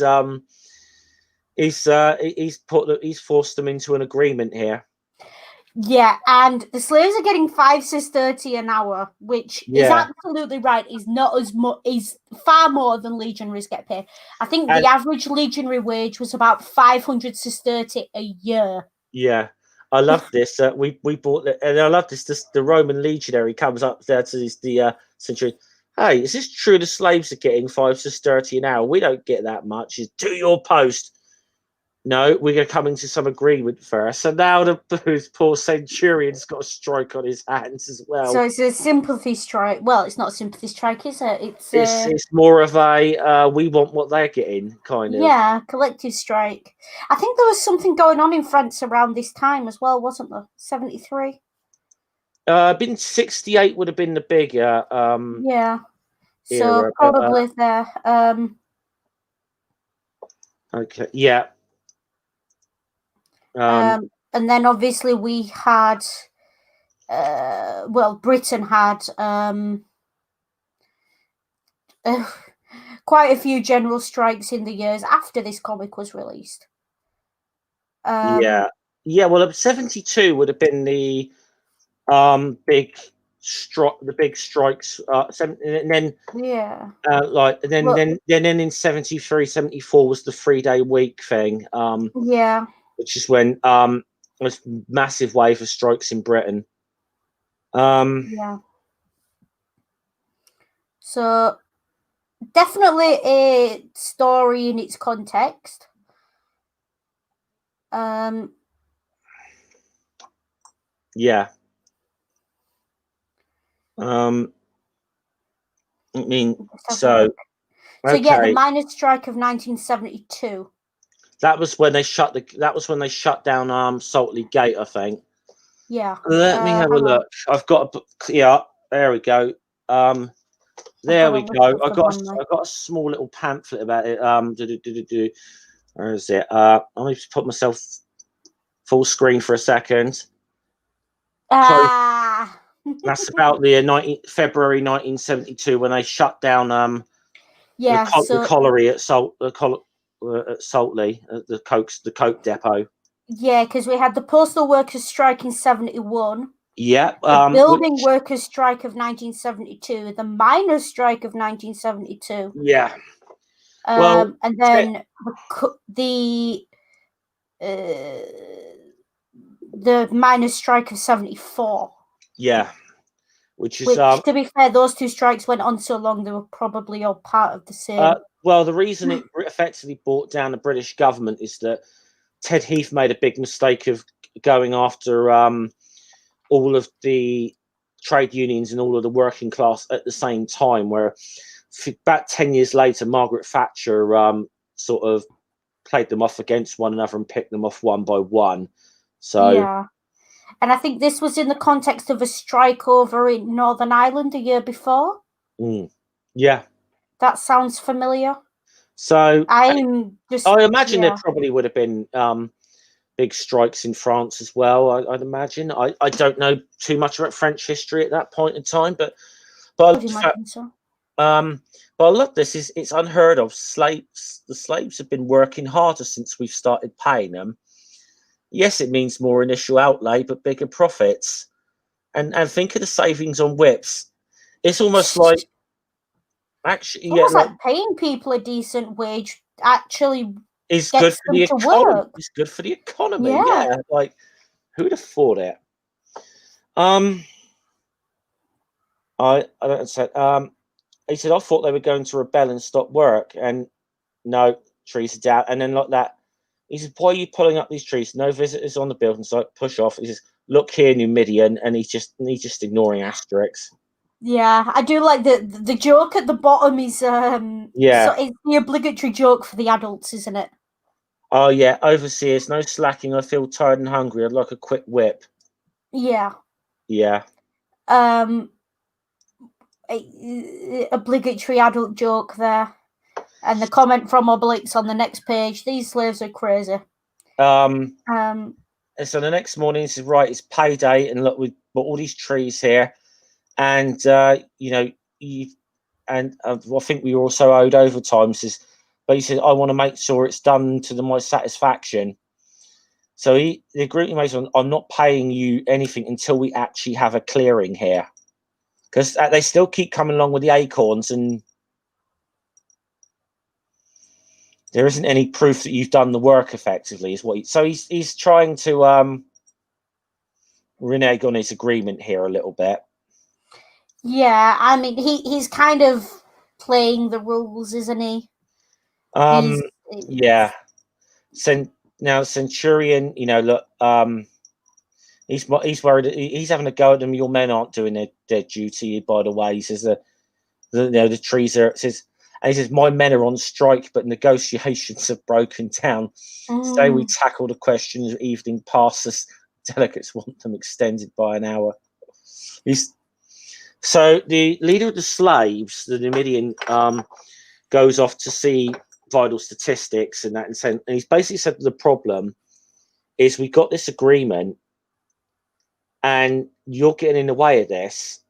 forced them into an agreement here. Yeah, and the slaves are getting 5 sestertii an hour, which is absolutely right. Is not as much. Is far more than legionaries get paid. I think the average legionary wage was about 500 sestertii a year. Yeah, I love this. We bought it, and I love this. The Roman legionary comes up there to the centurion. Hey, is this true? The slaves are getting 5 sestertii an hour. We don't get that much. Is do your post. No, we're going to come into some agreement first. So now the poor centurion's got a stroke on his hands as well. So it's a sympathy strike. Well, it's not a sympathy strike, is it? It's more of a we want what they're getting kind of. Yeah, collective strike. I think there was something going on in France around this time as well, wasn't there? 73. Been 68 would have been the bigger. Yeah. So era, probably there. Okay. Yeah. And then obviously we had, Britain had quite a few general strikes in the years after this comic was released. Well, 72 would have been the big strikes. And then then in 73, 74 was the 3-day week thing. Which is when was massive wave of strikes in Britain. So definitely a story in its context. Yeah. I mean, so yeah, the miners' strike of 1972. That was when they shut down Saltley Gate, I think. Yeah. Let me have a look. I've got there we go. There we go. I've got a small little pamphlet about it. Where is it? I'll just put myself full screen for a second. That's about the February 1972 when they shut down the colliery at Saltley, the coke depot. Yeah, because we had the postal workers' strike in 71. Yeah, the building workers' strike of 1972, the miners' strike of 1972. Yeah. And then the miners' strike of 74. Yeah. Which, to be fair, those two strikes went on so long they were probably all part of the same. Well, the reason it effectively brought down the British government is that Ted Heath made a big mistake of going after all of the trade unions and all of the working class at the same time, where about 10 years later, Margaret Thatcher sort of played them off against one another and picked them off one by one. So yeah. And I think this was in the context of a strike over in Northern Ireland a year before. Yeah. That sounds familiar. So I imagine there probably would have been big strikes in France as well. I'd imagine. I don't know too much about French history at that point in time, but I love this. It's unheard of. The slaves have been working harder since we've started paying them. Yes, it means more initial outlay, but bigger profits. And think of the savings on whips. It's almost like like paying people a decent wage actually is good for the economy. It's good for the economy. Yeah. Like, who would have thought it? I don't say. He said, I thought they were going to rebel and stop work, and no, trees are down. And then like that, he said, why are you pulling up these trees? No visitors on the building site. Push off. He says, look here, Numidian, and he's just ignoring Asterix. Yeah, I do like the joke at the bottom is so it's the obligatory joke for the adults, isn't it? Oh yeah, overseers, no slacking. I feel tired and hungry. I'd like a quick whip. Yeah. Yeah. Obligatory adult joke there. And the comment from Obelix on the next page, these slaves are crazy. And so the next morning he says, right, it's payday, and look, we've got all these trees here, and I think we also owed overtime. But he says, I want to make sure it's done to my satisfaction. So the agreement makes on, I'm not paying you anything until we actually have a clearing here, because they still keep coming along with the acorns, and there isn't any proof that you've done the work effectively. He's trying to renege on his agreement here a little bit. Yeah, I mean he's kind of playing the rules, isn't he? Yeah. Now Centurion, look, he's worried. He's having a go at them. Your men aren't doing their duty. By the way, he says the trees are. And he says, my men are on strike, but negotiations have broken down. Today we tackle the questions of evening passes. Delegates want them extended by an hour. So the leader of the slaves, the Numidian, goes off to see vital statistics and that, and he's basically said the problem is we got this agreement and you're getting in the way of this.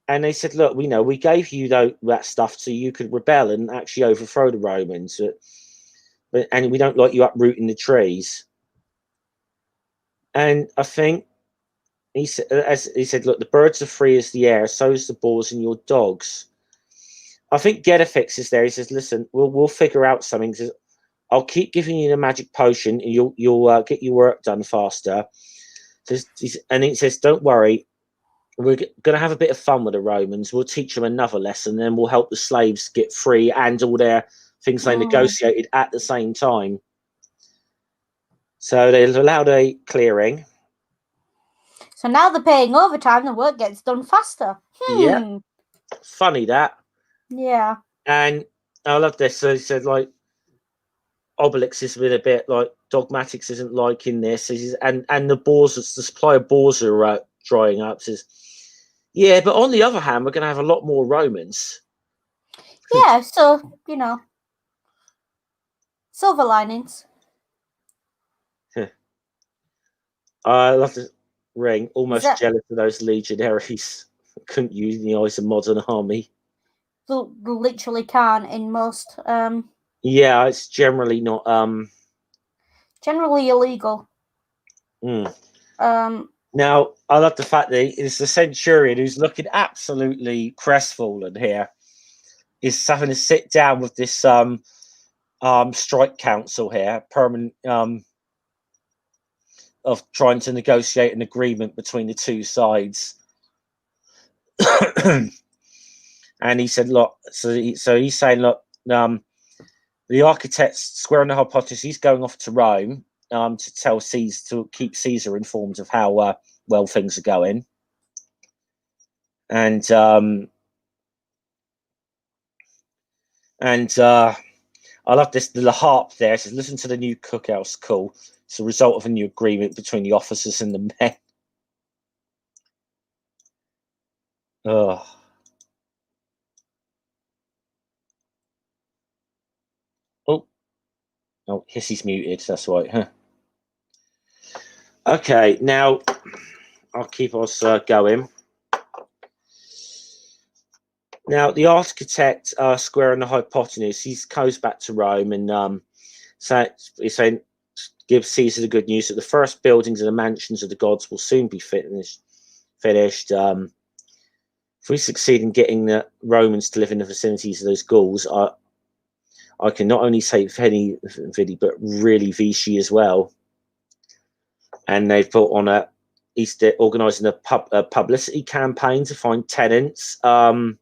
And they said, look, we gave you that stuff so you could rebel and actually overthrow the Romans, and we don't like you uprooting the trees. And I think he said, look, the birds are free as the air, so is the boars and your dogs. I think Getafix is there. He says, listen, we'll figure out something. He says, I'll keep giving you the magic potion, and you'll get your work done faster. And he says, don't worry. We're going to have a bit of fun with the Romans. We'll teach them another lesson, then we'll help the slaves get free and all their things they negotiated at the same time. So they've allowed a clearing. So now they're paying overtime, the work gets done faster. Yeah. Funny that. Yeah. And I love this. So he said, like, Obelix has been a bit like dogmatics isn't liking this, and the supply of boars are drying up. Says, yeah, but on the other hand, we're going to have a lot more Romans. Yeah, so silver linings. I love the ring. Almost jealous of those legionaries. Couldn't use in the eyes of modern army. Literally can't in most. Yeah, it's generally not. Generally illegal. Now, I love the fact that it's the centurion who's looking absolutely crestfallen here. Is having to sit down with this strike council here, permanent of trying to negotiate an agreement between the two sides. And he said, look, so he's saying, look, the architect's squaring the hypothesis. He's going off to Rome to tell Caesar, to keep Caesar informed of how well things are going. And I love this little harp there. It says, listen to the new cookhouse call. It's a result of a new agreement between the officers and the men. Oh. Oh, Hissy's muted. That's right. Huh. Okay, now I'll keep us going. Now, the architect squaring the hypotenuse, he goes back to Rome and he's saying, give Caesar the good news that the first buildings and the mansions of the gods will soon be finished. If we succeed in getting the Romans to live in the vicinities of those Gauls, I can not only save Vidi, but really Vichy as well. And they've put on organising a publicity campaign to find tenants. And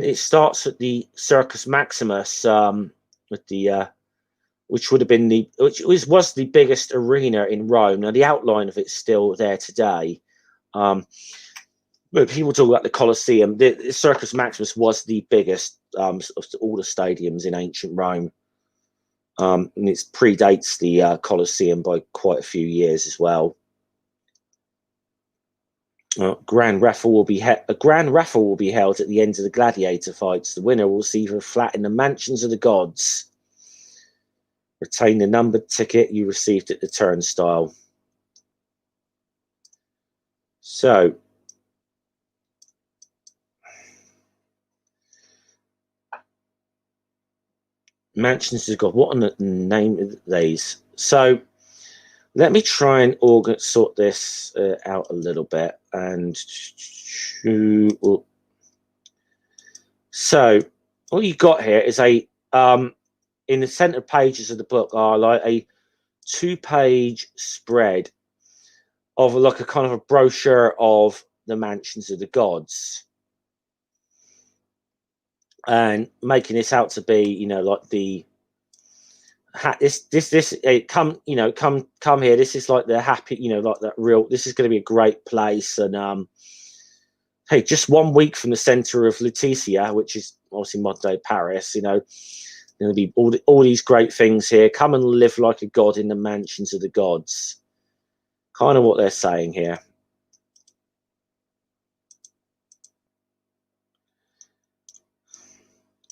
it starts at the Circus Maximus, with the which would have been which was the biggest arena in Rome. Now the outline of it's still there today. But people talk about the Colosseum. The Circus Maximus was the biggest of all the stadiums in ancient Rome. And it predates the Colosseum by quite a few years as well. A grand raffle will be held at the end of the gladiator fights. The winner will receive a flat in the mansions of the gods. Retain the numbered ticket you received at the turnstile. So, mansions of God. What on the name of these? So, let me try and sort this out a little bit. And so, what you got here is a in the center pages of the book are like a 2-page spread of like a kind of a brochure of the mansions of the gods, and making this out to be, like the come here. This is like the happy, like that real. This is going to be a great place, and hey, just 1 week from the center of Lutetia, which is obviously modern day Paris. There'll be all these great things here. Come and live like a god in the mansions of the gods. Kind of what they're saying here.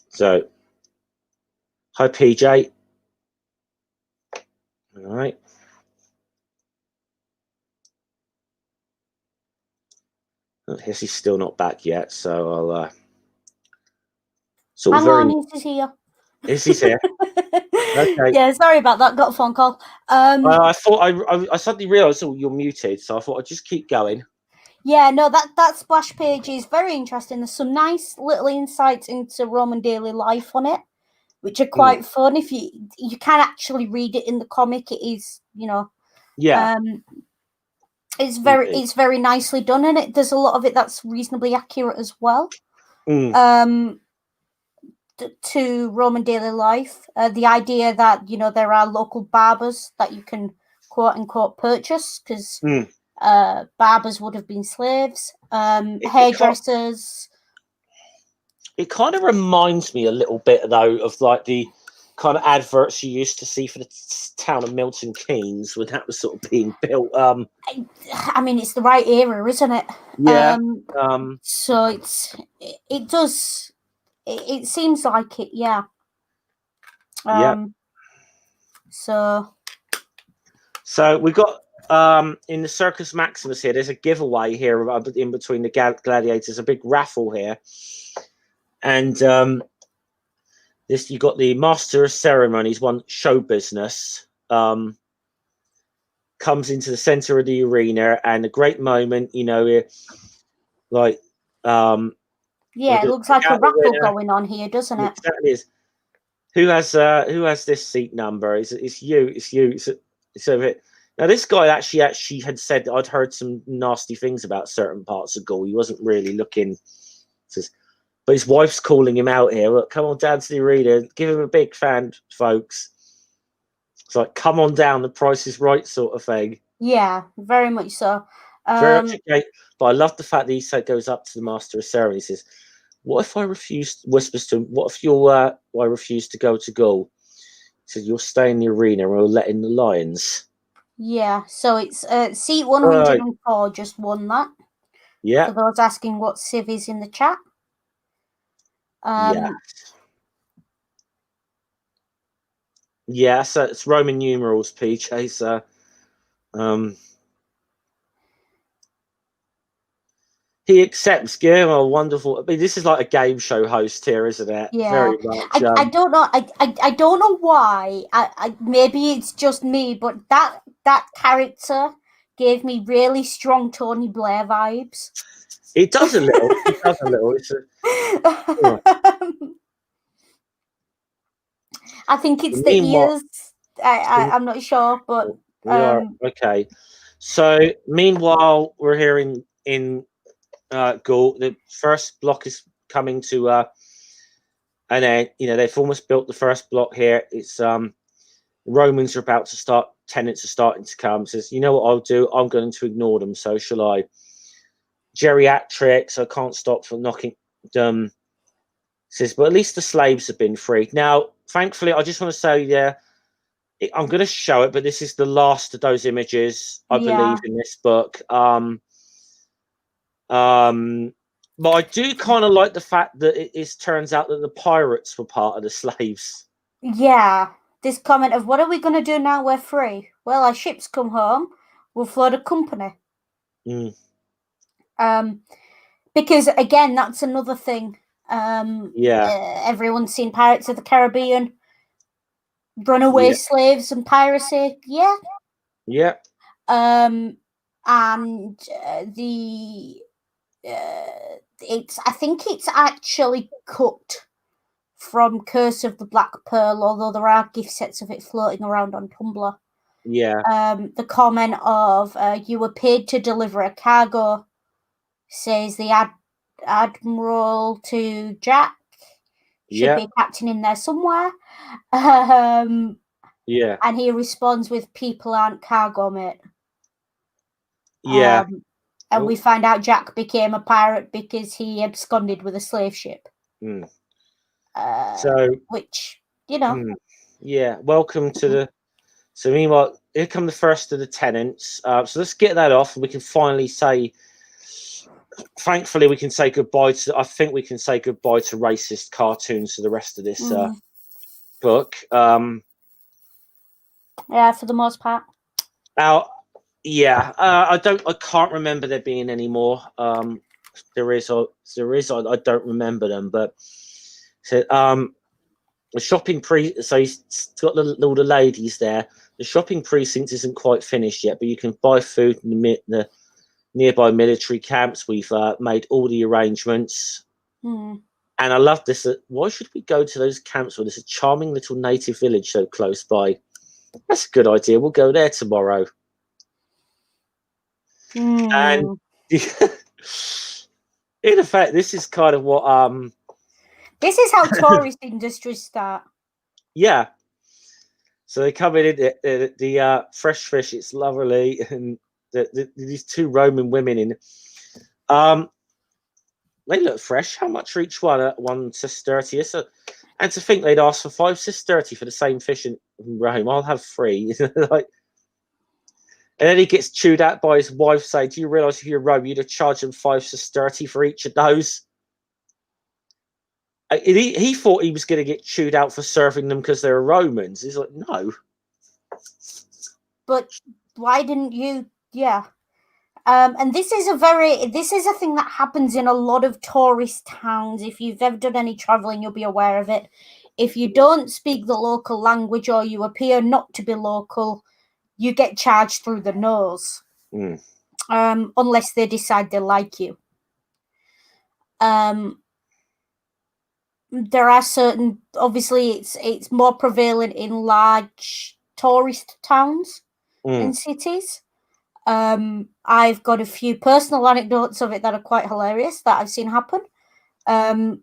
So, hi PJ. All right. Hissy's still not back yet, so I'll. Hang on, Hissy's here. Hissy's here. Okay. Yeah, sorry about that. Got a phone call. I thought I suddenly realised, you're muted, so I thought I'd just keep going. Yeah, no, that splash page is very interesting. There's some nice little insights into Roman daily life on it, which are quite fun. If you can actually read it in the comic, it is, yeah, it's very nicely done, and there's a lot of it that's reasonably accurate as well. To Roman daily life, the idea that there are local barbers that you can quote unquote purchase, because barbers would have been slaves, hairdressers. It kind of reminds me a little bit though of like the kind of adverts you used to see for the town of Milton Keynes when that was sort of being built. I mean, it's the right era, isn't it? Yeah. So it does. It seems like it. Yeah. Yeah. So we got in the Circus Maximus here. There's a giveaway here in between the gladiators. A big raffle here, and this you got the Master of Ceremonies, one show business. Comes into the center of the arena, and a great moment, like yeah, it looks like a raffle going on here, doesn't it? Exactly. Is who has this seat number? It's you. It's over it. Now this guy actually had said I'd heard some nasty things about certain parts of Gaul. He wasn't really looking. But his wife's calling him out here. Look, come on down to the arena. Give him a big fan, folks. It's like, come on down. The price is right, sort of thing. Yeah, very much so. Very okay. But I love the fact that he goes up to the Master of Ceremonies. He says, "What if I refuse?" Whispers to him, "What if I refuse to go to Gaul?" He says, "You'll stay in the arena, and we'll let in the lions." Yeah. So it's seat 104 just won that. Yeah. For those asking what civ is in the chat. Yeah. Yeah. So it's Roman numerals, PJ. So, he accepts. Yeah, well, wonderful. I mean, this is like a game show host here, isn't it? Yeah. Very much. I don't know. I don't know why. Maybe it's just me, but that character gave me really strong Tony Blair vibes. It does a little. It does a little. It's I think it's the ears. I'm not sure, but we are okay. So meanwhile, we're here in Gaul. The first block is coming to and then they've almost built the first block here. It's Romans are about to start. Tenants are starting to come. Says, you know what I'll do? I'm going to ignore them. So shall I? Geriatrics. I can't stop from knocking them. Says, but at least the slaves have been freed. Now, thankfully, I just want to say, I'm going to show it, but this is the last of those images, I believe, in this book. But I do kind of like the fact that it turns out that the pirates were part of the slaves. Yeah. This comment of, what are we going to do now we're free? Well, our ships come home. We'll float a company. Because, again, that's another thing. Everyone's seen Pirates of the Caribbean. Runaway slaves and piracy. Yeah. Yeah. And I think it's actually cut from Curse of the Black Pearl, although there are gift sets of it floating around on Tumblr. Yeah. The comment of you were paid to deliver a cargo, says the admiral to Jack. Should be a captain in there somewhere. And he responds with, people aren't cargo, mate. And we find out Jack became a pirate because he absconded with a slave ship. Which, welcome to the. So meanwhile, here come the first of the tenants. So let's get that off, and we can finally say. Thankfully, we can say goodbye to. I think we can say goodbye to racist cartoons for the rest of this book. For the most part. Now, I can't remember there being any more. There is. I don't remember them, but so the shopping so he's got all the ladies there. The shopping precinct isn't quite finished yet, but you can buy food in the nearby military camps. We've made all the arrangements. And I love this. Why should we go to those camps when there's a charming little native village so close by? That's a good idea. We'll go there tomorrow. And in effect, this is kind of what this is how tourist industries start. Yeah. So they come in the fresh fish. It's lovely, and these two Roman women in. They look fresh. How much are each one? One sestertius. And to think they'd ask for 5 sestertii for the same fish in Rome. I'll have 3. Like, and then he gets chewed out by his wife saying, do you realise if you're Rome, you'd have charged him 5 sestertii for each of those? He thought he was going to get chewed out for serving them because they're Romans. He's like, no. But why didn't you? Yeah. And this is a thing that happens in a lot of tourist towns. If you've ever done any traveling, you'll be aware of it. If you don't speak the local language or you appear not to be local, you get charged through the nose. Unless they decide they like you. There are certain, obviously it's more prevalent in large tourist towns and cities. I've got a few personal anecdotes of it that are quite hilarious that I've seen happen. When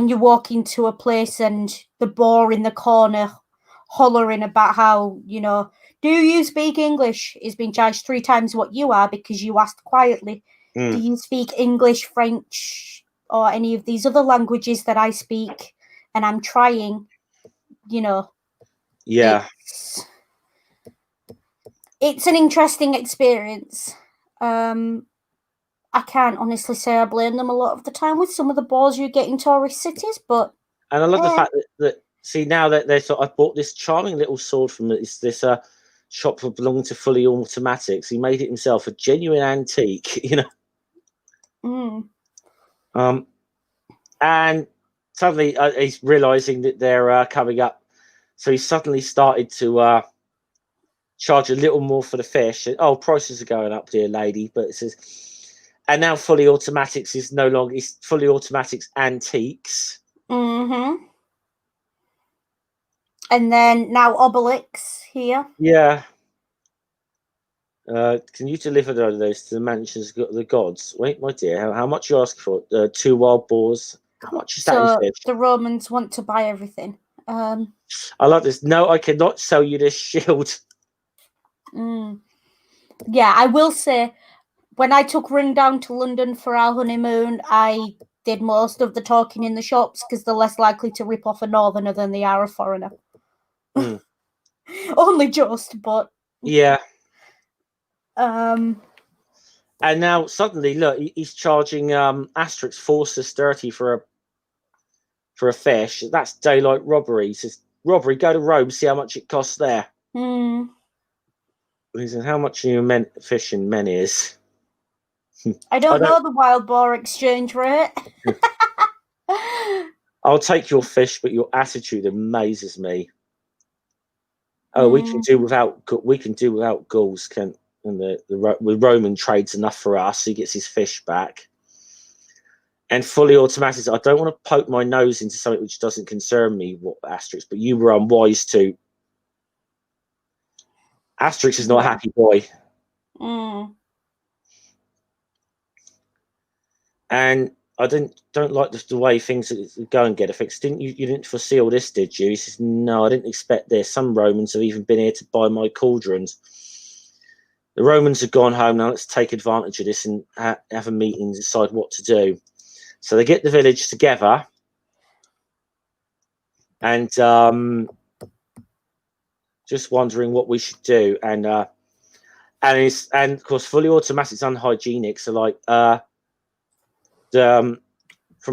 you walk into a place and the boar in the corner hollering about how, do you speak English, is being charged 3 times what you are because you asked quietly. Do you speak English, French, or any of these other languages that I speak? And I'm trying, Yeah. It's an interesting experience. I can't honestly say I blame them a lot of the time with some of the balls you get in tourist cities, but... And I love the fact that see, now that they thought, I bought this charming little sword from this shop that belonged to Fully Automatics. He made it himself, a genuine antique, And suddenly he's realising that they're coming up. So he suddenly started to charge a little more for the fish. Oh, prices are going up, dear lady. But it says, and now Fully Automatics is no longer, it's Fully Automatics Antiques. And then now Obelix here. Yeah. Can you deliver those to the mansions of the gods? Wait, my dear, how much are you asking for? 2 wild boars. How much is that in fish? The Romans want to buy everything. I like this. No, I cannot sell you this shield. Yeah, I will say, when I took Ring down to London for our honeymoon, I did most of the talking in the shops because they're less likely to rip off a northerner than they are a foreigner. Only just, but... Yeah. And now suddenly, look, he's charging Asterix 4 sestertii for a fish. That's daylight robbery. He says, robbery, go to Rome, see how much it costs there. He says, how much are you fishing menhirs? I don't know the wild boar exchange rate. I'll take your fish, but your attitude amazes me. Oh, we can do without Gauls, Kent. And the Roman trade's enough for us. He gets his fish back. And Fully Automatics, I don't want to poke my nose into something which doesn't concern me, Asterix, but you were unwise to. Asterix is not a happy boy. And I don't like the way things go and get fixed. You didn't foresee all this, did you? He says, no, I didn't expect this. Some Romans have even been here to buy my cauldrons. The Romans have gone home. Now let's take advantage of this and have a meeting and decide what to do. So they get the village together and just wondering what we should do. And of course, Fully Automatics unhygienic. So like from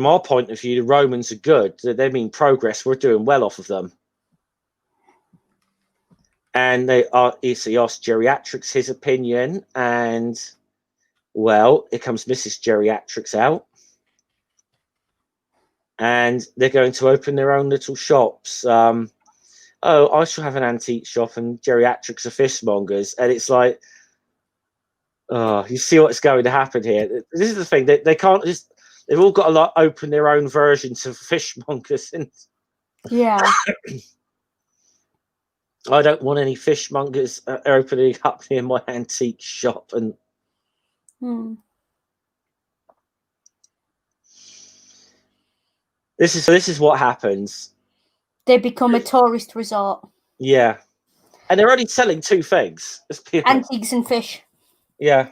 our point of view, the Romans are good. They mean progress. We're doing well off of them. And he asked Geriatrix his opinion, and well, here comes Mrs. Geriatrix out, and they're going to open their own little shops. I shall have an antique shop, and Geriatrix are fishmongers, and it's like, you see what's going to happen here. This is the thing, they can't just. They've all got to open their own versions of fishmongers, and yeah. I don't want any fishmongers opening up near my antique shop. And this is what happens. They become a tourist resort. Yeah, and they're only selling 2 things: antiques and fish. Yeah,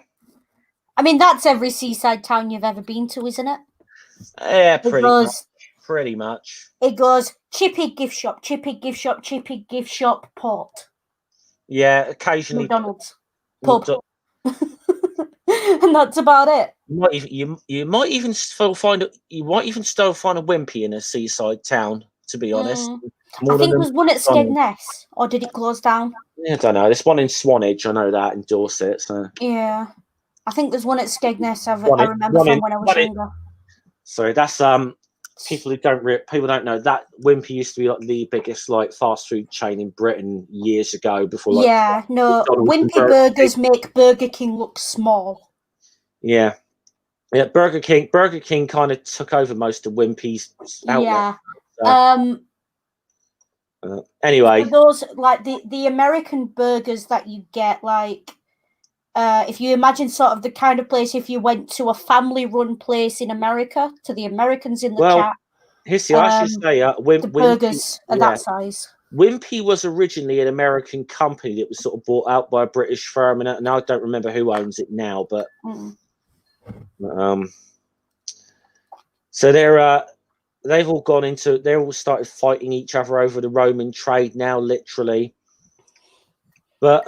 I mean that's every seaside town you've ever been to, isn't it? Yeah, It pretty much. It goes Chippy gift shop, Chippy gift shop, Chippy gift shop, port. Yeah, occasionally McDonald's pub, and that's about it. You might even still find a wimpy in a seaside town. To be honest, I think there was one at Skegness, or did it close down? I don't know. There's one in Swanage. I know that in Dorset. So yeah, I think there's one at Skegness. I remember from when I was younger. Sorry, that's people don't know that Wimpy used to be like the biggest like fast food chain in Britain years ago. Before Wimpy burgers make Burger King look small. Yeah, Burger King kind of took over most of Wimpy's outlet. Yeah. Anyway, those like the American burgers that you get, like if you imagine sort of the kind of place if you went to a family-run place in America, to the Americans in the chat. Hissy, I should say, the burgers are that size. Wimpy was originally an American company that was sort of bought out by a British firm, and I don't remember who owns it now, but so they've all gone into, they all started fighting each other over the Roman trade now, literally. But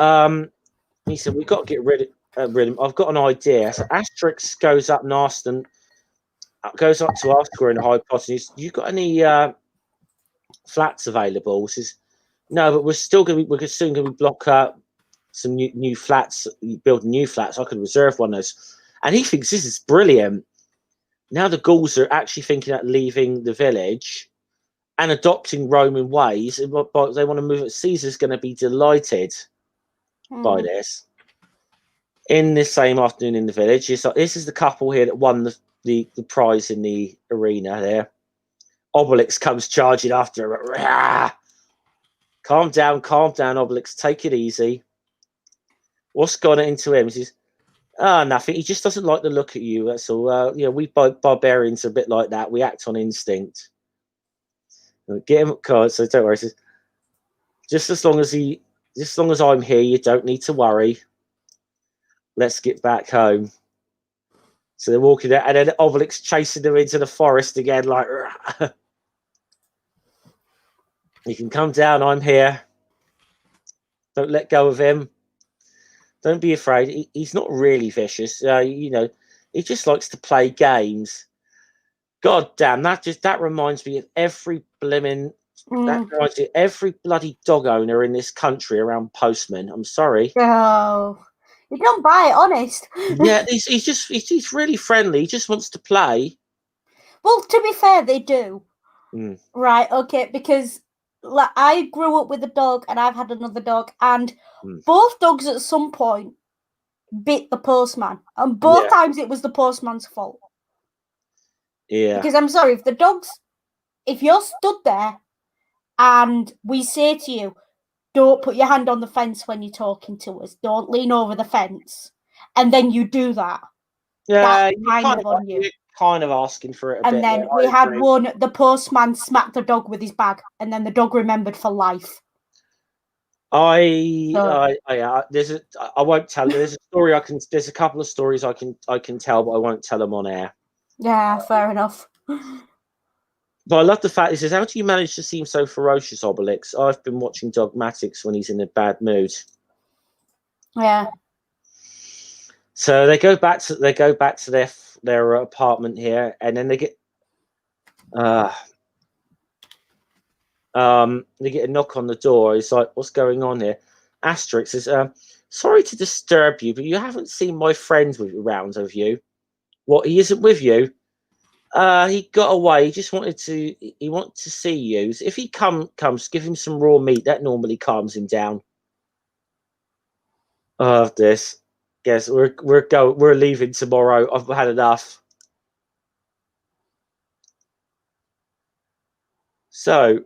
he said we've got to get rid of him. I've got an idea. So Asterix goes up and asks them, goes up to ask her in High Potter, you got any flats available? He says, no, but we're soon going to be block up some new flats, building new flats. I could reserve one of those. And he thinks this is brilliant. Now the Gauls are actually thinking about leaving the village and adopting Roman ways. They want to move it. Caesar's going to be delighted by this. In this same afternoon in the village, this is the couple here that won the prize in the arena there. Obelix comes charging after her. Calm down, Obelix. Take it easy. What's gone into him? He says, nothing. He just doesn't like the look at you. That's all. We barbarians are a bit like that. We act on instinct. Get him a card, so don't worry. He says, just as long as I'm here, you don't need to worry. Let's get back home. So they're walking out, and then Obelix chasing them into the forest again, like, you can come down, I'm here. Don't let go of him. Don't be afraid. He's not really vicious. He just likes to play games. God damn, that reminds me of every blimmin', that reminds me of every bloody dog owner in this country around postmen. I'm sorry. Oh. You don't buy it, honest. Yeah, he's really friendly. He just wants to play. Well, to be fair, they do. Right, okay, because like I grew up with a dog and I've had another dog, and both dogs at some point bit the postman. And both times it was the postman's fault. Yeah. Because I'm sorry, if you're stood there and we say to you, don't put your hand on the fence when you're talking to us. Don't lean over the fence. And then you do that. Yeah, that's kind of on you. You're kind of asking for it a bit. And then we had one, the postman smacked the dog with his bag, and then the dog remembered for life. I won't tell. There's a story there's a couple of stories I can tell, but I won't tell them on air. Yeah, fair enough. But I love the fact he says, how do you manage to seem so ferocious, Obelix? I've been watching Dogmatics when he's in a bad mood. Yeah. So they go back to their apartment here, and then they get a knock on the door. He's like, what's going on here? Asterix says, sorry to disturb you, but you haven't seen my friend around, have you? What, he isn't with you? He got away. He just wanted to see you. If he comes, give him some raw meat. That normally calms him down. This. Guess we're leaving tomorrow. I've had enough. So,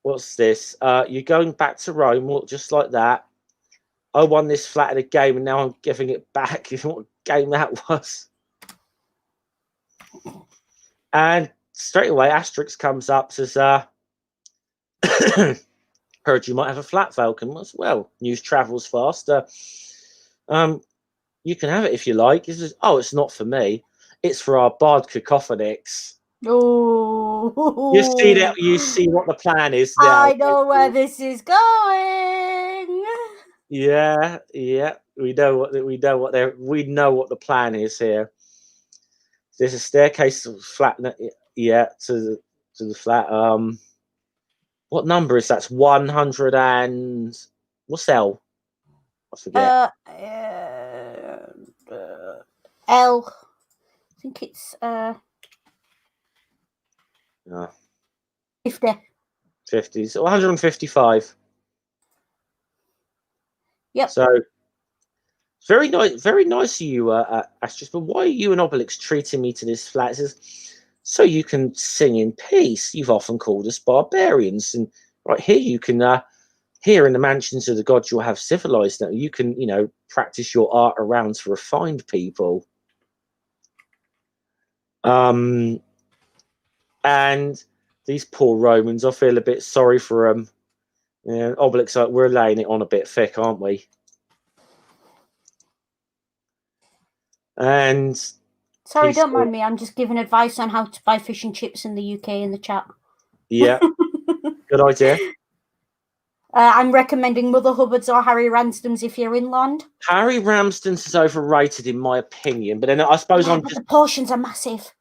what's this? You're going back to Rome, just like that. I won this flat in a game, and now I'm giving it back. You know what game that was? And straight away, Asterix comes up, says, heard you might have a flat, Falcon. Well, news travels fast. You can have it if you like. He says, oh, it's not for me. It's for our bard Cacophonix. Oh, You see that? You see what the plan is now. I know where this is going. Yeah. We know what the plan is here. There's a staircase to flat. Yeah, to the flat. What number is that? It's 100 and what's L? I forget. L. I think it's 50. 50. So 155. Yep. So very nice of you, Asterix. But why are you and Obelix treating me to this flat? It says, so you can sing in peace. You've often called us barbarians, and right here you can. Here in the mansions of the gods, you'll have civilized. Now you can, practice your art around to refined people. And these poor Romans, I feel a bit sorry for them. Yeah, Obelix, like, we're laying it on a bit thick, aren't we? And sorry, don't mind me. I'm just giving advice on how to buy fish and chips in the UK in the chat. Yeah, good idea. I'm recommending Mother Hubbard's or Harry Ramsden's if you're inland. Harry Ramsden's is overrated in my opinion, but then I suppose the portions are massive.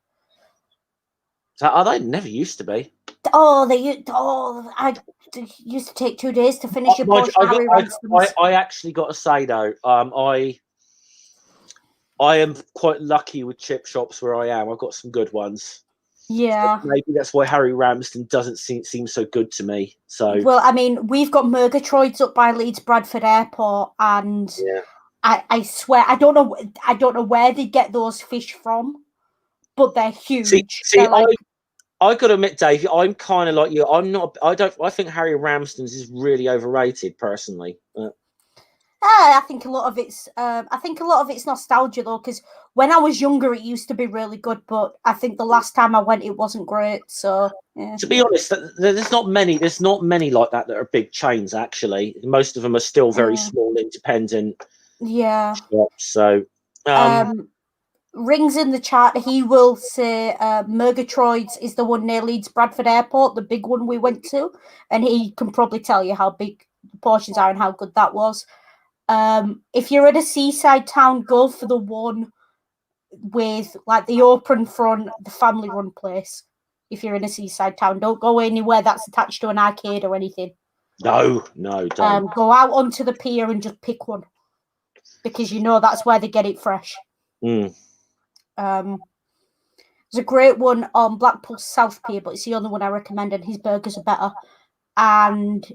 Are they? Never used to be. I used to take 2 days to finish your portion. Harry Ramsden's. I actually got to say though, I am quite lucky with chip shops where I am. I've got some good ones. Yeah. So maybe that's why Harry Ramsden doesn't seem so good to me. So well, I mean, we've got Murgatroyds up by Leeds Bradford Airport, and yeah. I swear I don't know where they get those fish from, but they're huge. See, I got to admit, Dave, I'm kind of like you. I think Harry Ramsden's is really overrated, personally. I think a lot of it's nostalgia though, because when I was younger, it used to be really good, but I think the last time I went, it wasn't great. So, yeah. To be honest, there's not many like that are big chains. Actually, most of them are still very small, independent. Yeah. Shops, so, Rings in the chat. He will say Murgatroyds is the one near Leeds Bradford Airport, the big one we went to, and he can probably tell you how big the portions are and how good that was. If you're at a seaside town, go for the one with like the open front, the family run place. If you're in a seaside town, don't go anywhere that's attached to an arcade or anything. No, don't. Go out onto the pier and just pick one, because that's where they get it fresh. There's a great one on Blackpool South Pier, but it's the only one I recommend, and his burgers are better. And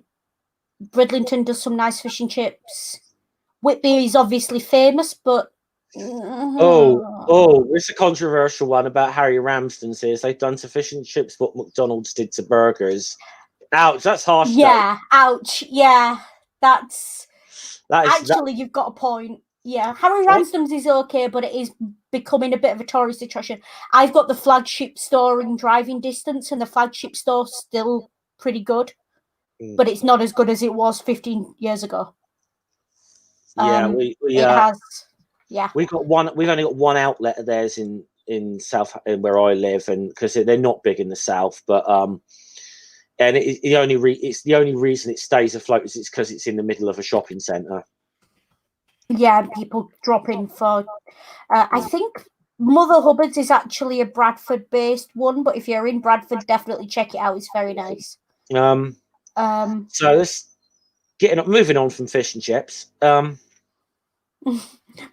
Bridlington does some nice fish and chips. Whitby is obviously famous, but it's a controversial one about Harry Ramsden's. Is they've done to fish and chips what McDonald's did to burgers. Ouch, that's harsh. Yeah, though. Ouch. Yeah, that is actually you've got a point. Yeah, Harry Ramsden's is okay, but it is becoming a bit of a tourist attraction. I've got the flagship store in driving distance, and the flagship store's still pretty good, but it's not as good as it was 15 years ago. Yeah, we've only got one outlet of theirs in South, where I live, and because they're not big in the South, but and it's the only reason it stays afloat is because it's in the middle of a shopping centre. Yeah, people drop in for. I think Mother Hubbard's is actually a Bradford-based one, but if you're in Bradford, definitely check it out. It's very nice. So let's moving on from fish and chips.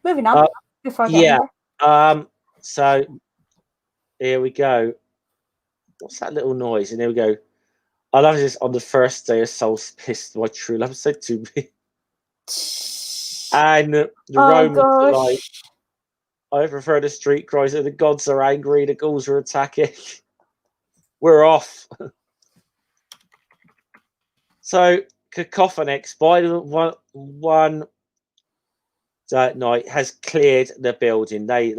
Moving on. Before I get hungry. So here we go. What's that little noise? And there we go. I love this. On the first day of solstice, my true love said to me. And the Romans are like, I prefer the street cries of the gods are angry, the ghouls are attacking. We're off. So Cacophonix by the one that night has cleared the building. They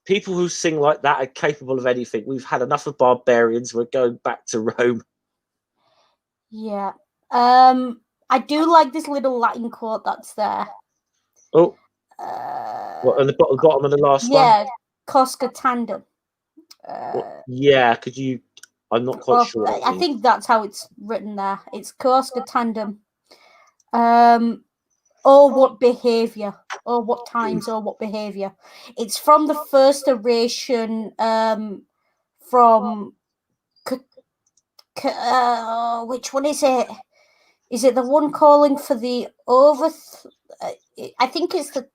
people who sing like that are capable of anything. We've had enough of barbarians. We're going back to Rome. Yeah. I do like this little Latin quote that's there. Oh. What, on the bottom of the last one? Cosca tandem. Yeah, could you? I'm not quite sure. I think that's how it's written there. It's Cosca tandem. What behavior? Or what times? Or what behavior? It's from the first oration. From which one is it? Is it the one calling for the I think it's the.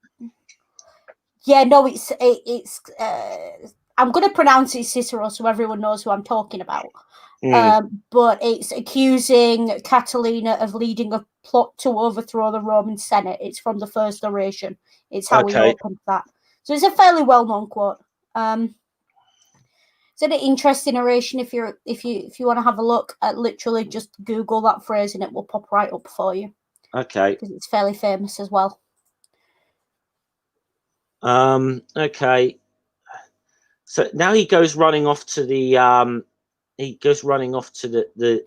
Yeah, no, it's. I'm going to pronounce it Cicero so everyone knows who I'm talking about. But it's accusing Catalina of leading a plot to overthrow the Roman Senate. It's from the first oration. It's how he opened that. So it's a fairly well-known quote. It's an interesting oration. If you want to have a look at, literally just Google that phrase and it will pop right up for you. Okay. Because it's fairly famous as well. Okay. So now he goes running off to the the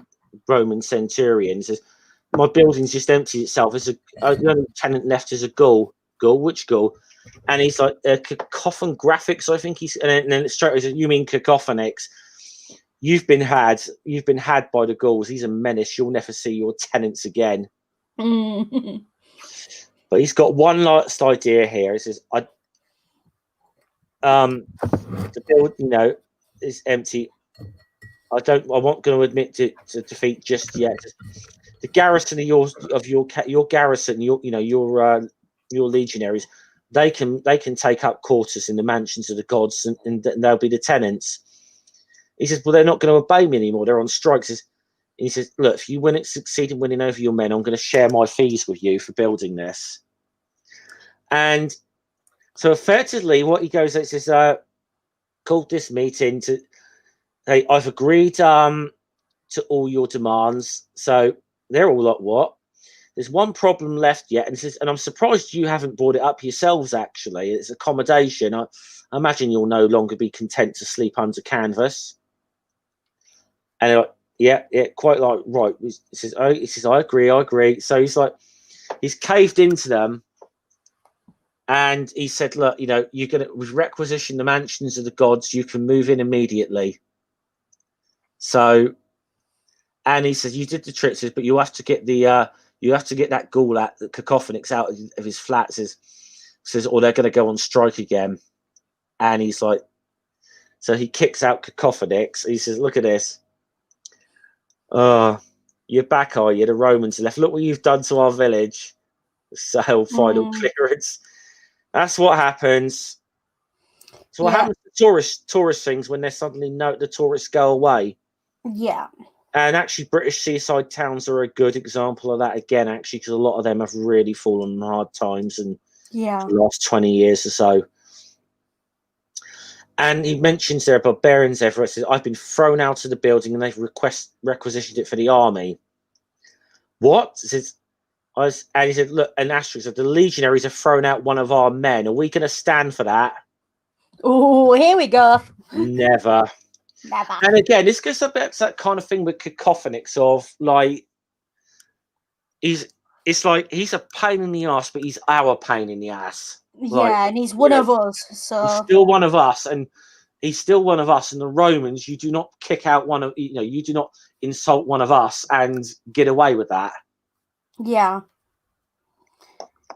Roman centurion. Says, "My building's just emptied itself. It's the only tenant left is a ghoul. Ghoul? Which ghoul?" And he's like, "Cacophon graphics." I think he's, and then straight away says, "You mean cacophonics? You've been had by the ghouls. He's a menace. You'll never see your tenants again." But he's got one last idea here. He says, the build, is empty. I'm not going to admit to defeat just yet. The garrison of your garrison, your legionaries, they can take up quarters in the mansions of the gods, and they'll be the tenants. He says, well, they're not going to obey me anymore. They're on strikes. He says, look, if you succeed in winning over your men, I'm going to share my fees with you for building this. And so effectively, what he goes, it says, called this meeting to, hey, I've agreed to all your demands. So they're all like, what? There's one problem left yet, and says, and I'm surprised you haven't brought it up yourselves. Actually, it's accommodation. I imagine you'll no longer be content to sleep under canvas. And they're like, yeah, quite like right. He says, I agree. So he's caved into them. And he said, look, you're going to requisition the mansions of the gods. You can move in immediately. So, and he says, you did the tricks, but you have to get that ghoul the cacophonics out of his flat. Says, or they're going to go on strike again. And he's like, so he kicks out cacophonics. He says, look at this. Oh, you're back, are you? The Romans left. Look what you've done to our village. So final clearance. That's what happens. So what happens to tourist things when they suddenly note the tourists go away? Yeah. And actually, British seaside towns are a good example of that again, actually, because a lot of them have really fallen on hard times in the last 20 years or so. And he mentions there barbarians everywhere. Says, I've been thrown out of the building and they've requisitioned it for the army. What? And he said, look, and Asterix said, the legionaries have thrown out one of our men. Are we going to stand for that? Oh, here we go. Never. And again, this goes a bit to that kind of thing with cacophonics of like, it's like he's a pain in the ass, but he's our pain in the ass. Yeah, and he's one of us. So he's still one of us, and he's still one of us. And the Romans, you do not kick out one of, you do not insult one of us and get away with that. Yeah.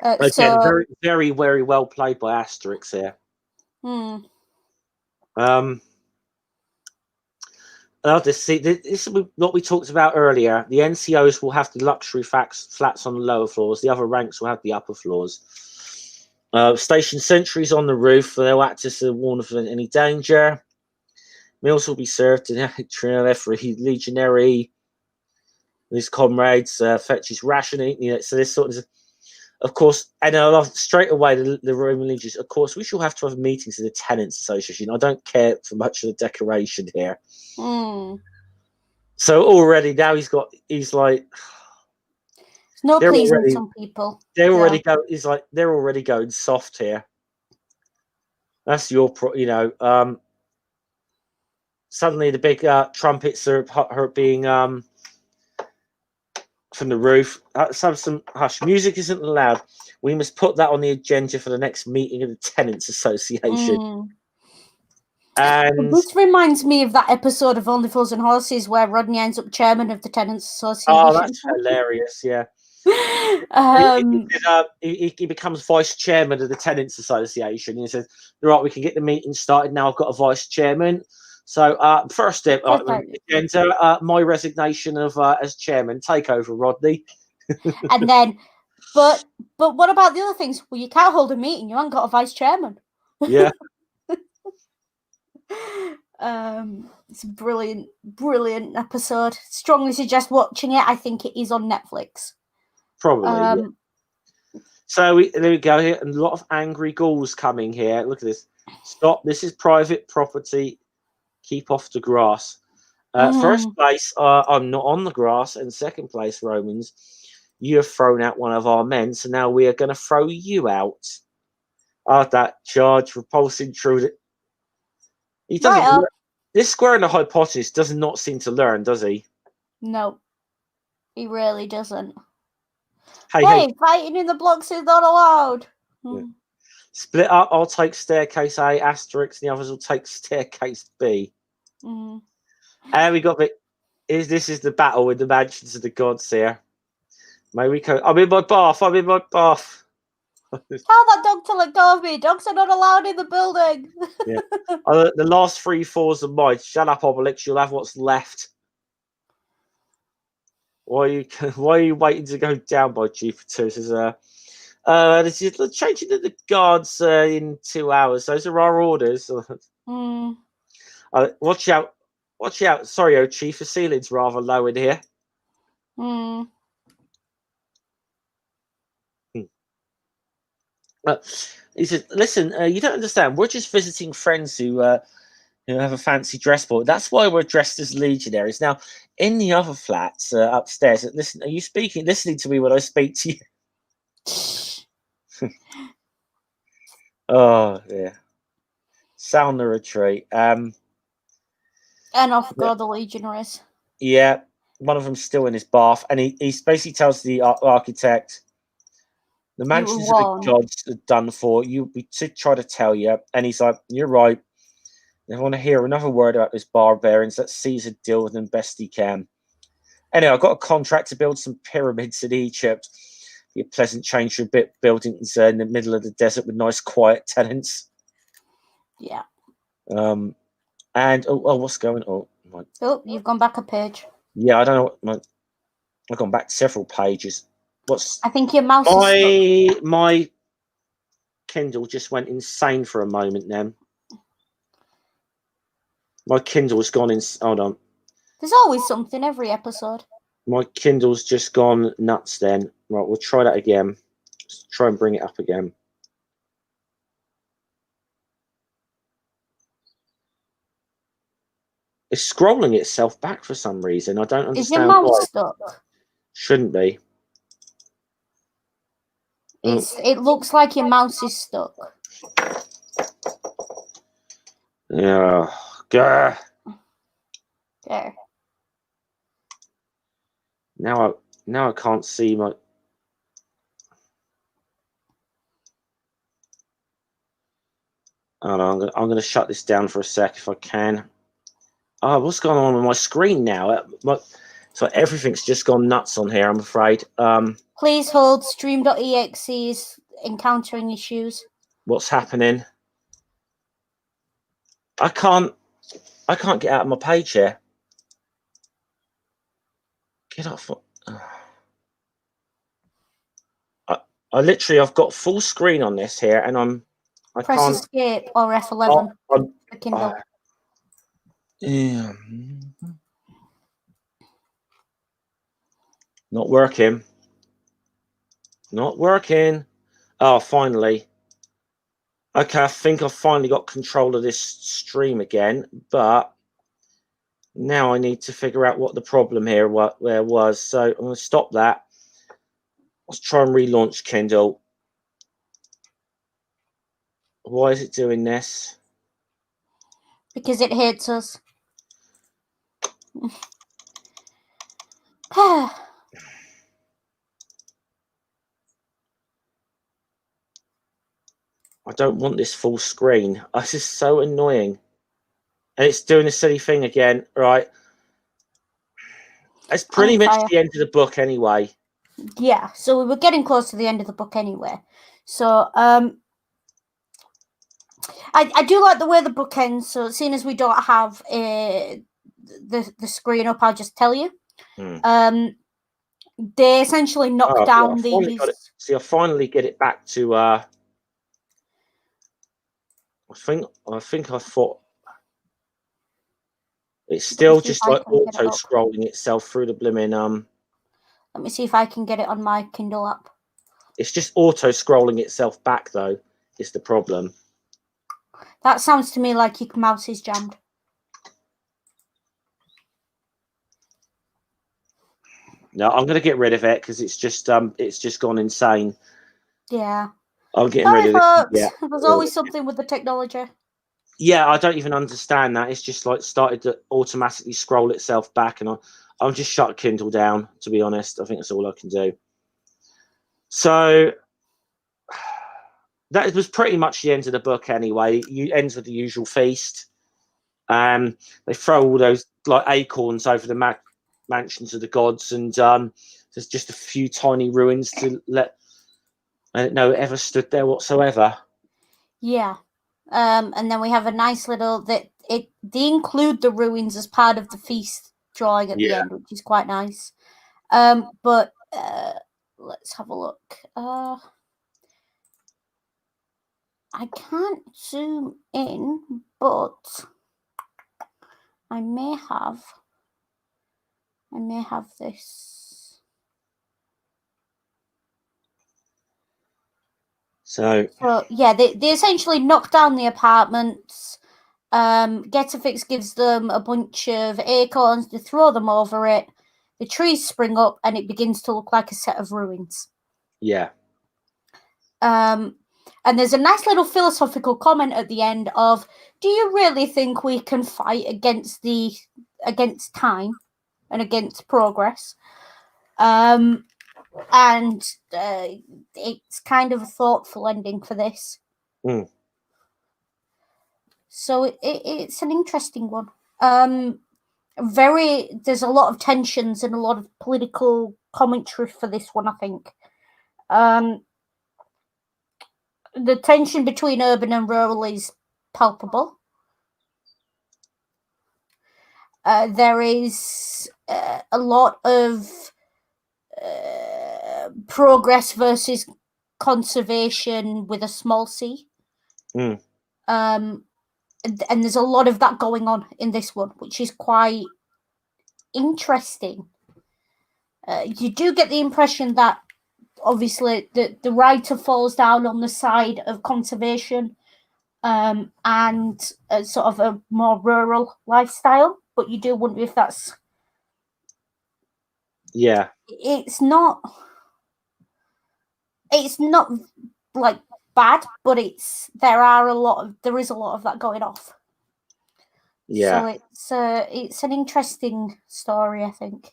Again, very, very, very well played by Asterix here. I'll just see. This is what we talked about earlier. The NCOs will have the luxury flats on the lower floors. The other ranks will have the upper floors. Station sentries on the roof. They'll act as a warning of any danger. Meals will be served in every legionary. His comrades fetch his rationing. So this sort of course, and I love straight away the Roman legions. Of course, we shall have to have meetings in the Tenants Association. I don't care for much of the decoration here. So already now he's like, it's no pleasing some people. They're already go. He's like, they're already going soft here. That's your suddenly the big trumpets are being from the roof. Some hush. Music isn't allowed. We must put that on the agenda for the next meeting of the Tenants Association. And This reminds me of that episode of Only Fools and Horses where Rodney ends up chairman of the Tenants Association. oh, that's hilarious! Yeah, he becomes vice chairman of the Tenants Association. He says, "Right, we can get the meeting started now. I've got a vice chairman. So, first step, agenda, my resignation of as chairman. Take over, Rodney." And then, but what about the other things? Well, you can't hold a meeting. You haven't got a vice chairman. Yeah. It's a brilliant episode. Strongly suggest watching it. I think it is on Netflix. Probably. Yeah. So there we go here, and a lot of angry ghouls coming here. Look at this. Stop! This is private property. Keep off the grass. First place, I'm not on the grass, and second place, Romans, you have thrown out one of our men, so now we are going to throw you out. That charge, repulsive intruder. He doesn't. Right this square in the hypotenuse does not seem to learn, does he? No, he really doesn't. Hey, fighting in the blocks is not allowed. Yeah. Split up. I'll take staircase A, Asterix, and the others will take staircase B. And we got this is the battle with the mansions of the gods here. May we go? I'm in my bath. Tell that dog to let go of me. Dogs are not allowed in the building. Yeah. The last 3 floors of mine. Shut up, Obelix. You'll have what's left. Why are you waiting to go down by G2? This is changing to the guards in 2 hours. Those are our orders. Watch out. Sorry, oh Chief, the ceiling's rather low in here. He says, listen, you don't understand. We're just visiting friends who have a fancy dress board. That's why we're dressed as legionaries. Now, in the other flats upstairs, listen, are you listening to me when I speak to you? Oh, yeah. Sound the retreat. And off go the legionaries. Yeah, one of them's still in his bath, and he basically tells the architect, the mansions of the gods are done for. We should try to tell you. And he's like, you're right. If I want to hear another word about this barbarians, let Caesar deal with them best he can. Anyway, I've got a contract to build some pyramids in Egypt. Be a pleasant change for a bit buildings in the middle of the desert with nice quiet tenants. Yeah. And what's going on? You've gone back a page. Yeah, I don't know. I've gone back several pages. I think your mouse is stuck. My Kindle just went insane for a moment then. My Kindle's gone in. Hold on. There's always something every episode. My Kindle's just gone nuts then. Right, we'll try that again. Let's try and bring it up again. It's scrolling itself back for some reason. I don't understand. Is your mouse stuck? Shouldn't be. It looks like your mouse is stuck. Yeah. Gah. There. Now I can't see my. Hold on, I'm going to shut this down for a sec if I can. Oh, what's going on with my screen now? So everything's just gone nuts on here, I'm afraid. Please hold. Stream.exe is encountering issues. What's happening? I can't get out of my page here. Get off. I literally, I've got full screen on this here, and I Press can't. escape or F11. The Kindle. Yeah. Not working. Not working. Oh, finally. Okay, I think I've finally got control of this stream again, but now I need to figure out what the problem here where was. So I'm going to stop that. Let's try and relaunch Kindle. Why is it doing this? Because it hates us. I don't want this full screen. This is so annoying. and it's doing a silly thing again, right? It's pretty much the end of the book anyway. Yeah, so we were getting close to the end of the book anyway. So I do like the way the book ends. So seeing as we don't have the screen up, I'll just tell you. They essentially knock down these. See, I finally get it back to. I think I thought it's still just like auto scrolling itself through the blimmin'. Let me see if I can get it on my Kindle app. It's just auto scrolling itself back, though. Is the problem. That sounds to me like your mouse is jammed. No, I'm going to get rid of it because it's just gone insane. Yeah. I'm getting rid of it. Yeah. There's always something with the technology. Yeah, I don't even understand that. It's just like started to automatically scroll itself back, and I'm just shut Kindle down. To be honest, I think that's all I can do. So that was pretty much the end of the book anyway. You ends with the usual feast. They throw all those like acorns over the mansions of the gods, and there's just a few tiny ruins to let. I don't know it ever stood there whatsoever. Yeah, and then we have a nice little they include the ruins as part of the feast drawing at the end, which is quite nice. But let's have a look. I can't zoom in, but I may have this. So yeah, they essentially knock down the apartments. Gentrification gives them a bunch of acorns to throw them over it. The trees spring up, and it begins to look like a set of ruins. Yeah. And there's a nice little philosophical comment at the end of, do you really think we can fight against time and against progress? And it's kind of a thoughtful ending for this. So it's an interesting one. There's a lot of tensions and a lot of political commentary for this one, I think. The tension between urban and rural is palpable. There is a lot of progress versus conservation with a small c. And there's a lot of that going on in this one, which is quite interesting. You do get the impression that obviously the writer falls down on the side of conservation and sort of a more rural lifestyle, but you do wonder if that's it's not like bad, but there is a lot of that going off. So it's an interesting story, I think.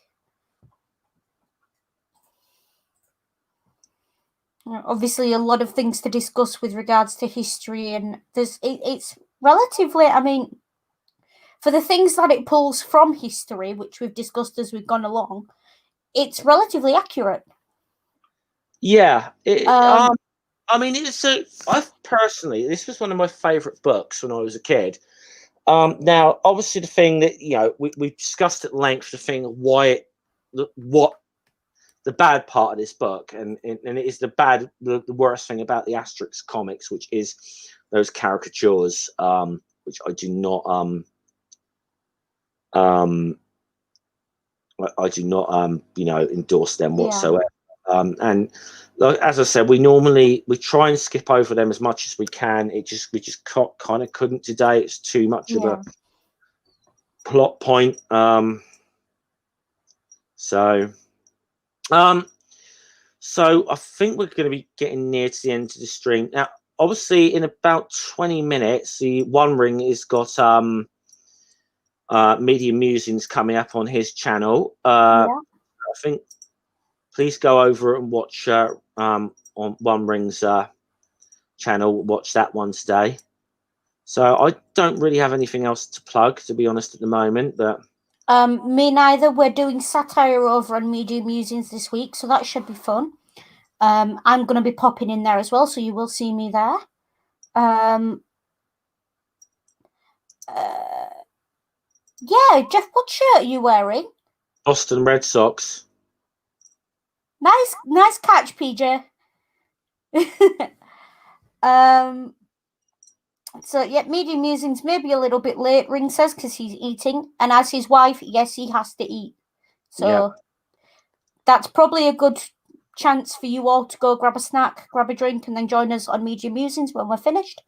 Obviously a lot of things to discuss with regards to history, and it's relatively, I mean, for the things that it pulls from history, which we've discussed as we've gone along, it's relatively accurate. Yeah. I mean, I've personally, this was one of my favorite books when I was a kid. Now, obviously, the thing that we discussed at length, the thing what the bad part of this book, and it is the worst thing about the Asterix comics, which is those caricatures, which I do not endorse them whatsoever. And as I said, we try and skip over them as much as we can. We just kind of couldn't today. It's too much of a plot point. So I think we're going to be getting near to the end of the stream now. Obviously, in about 20 minutes, the One Ring has got Media Musings coming up on his channel. I think please go over and watch on One Ring's channel. Watch that one today. So I don't really have anything else to plug, to be honest, at the moment. But me neither. We're doing satire over on Media Musings this week, so that should be fun. I'm going to be popping in there as well, so you will see me there. Yeah, Jeff, what shirt are you wearing? Boston Red Sox. Nice catch, PJ. So yeah, Media Musings maybe a little bit late, Ring says, because he's eating, and as his wife, yes, he has to eat. So that's probably a good chance for you all to go grab a snack, grab a drink, and then join us on Media Musings when we're finished.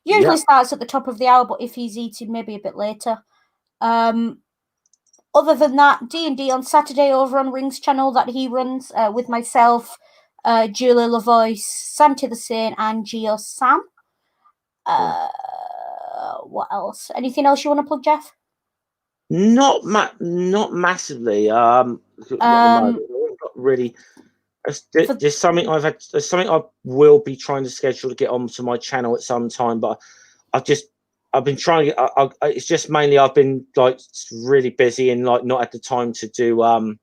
Usually starts at the top of the hour, but if he's eating, maybe a bit later. Other than that, D&D on Saturday over on Ring's channel that he runs with myself, Julia LaVoice, Santi the Saint, and Geo Sam. What else? Anything else you want to plug, Jeff? Not massively. Not really. There's something There's something I will be trying to schedule to get onto my channel at some time, but I've been trying. It's just mainly I've been like really busy and like not at the time to do a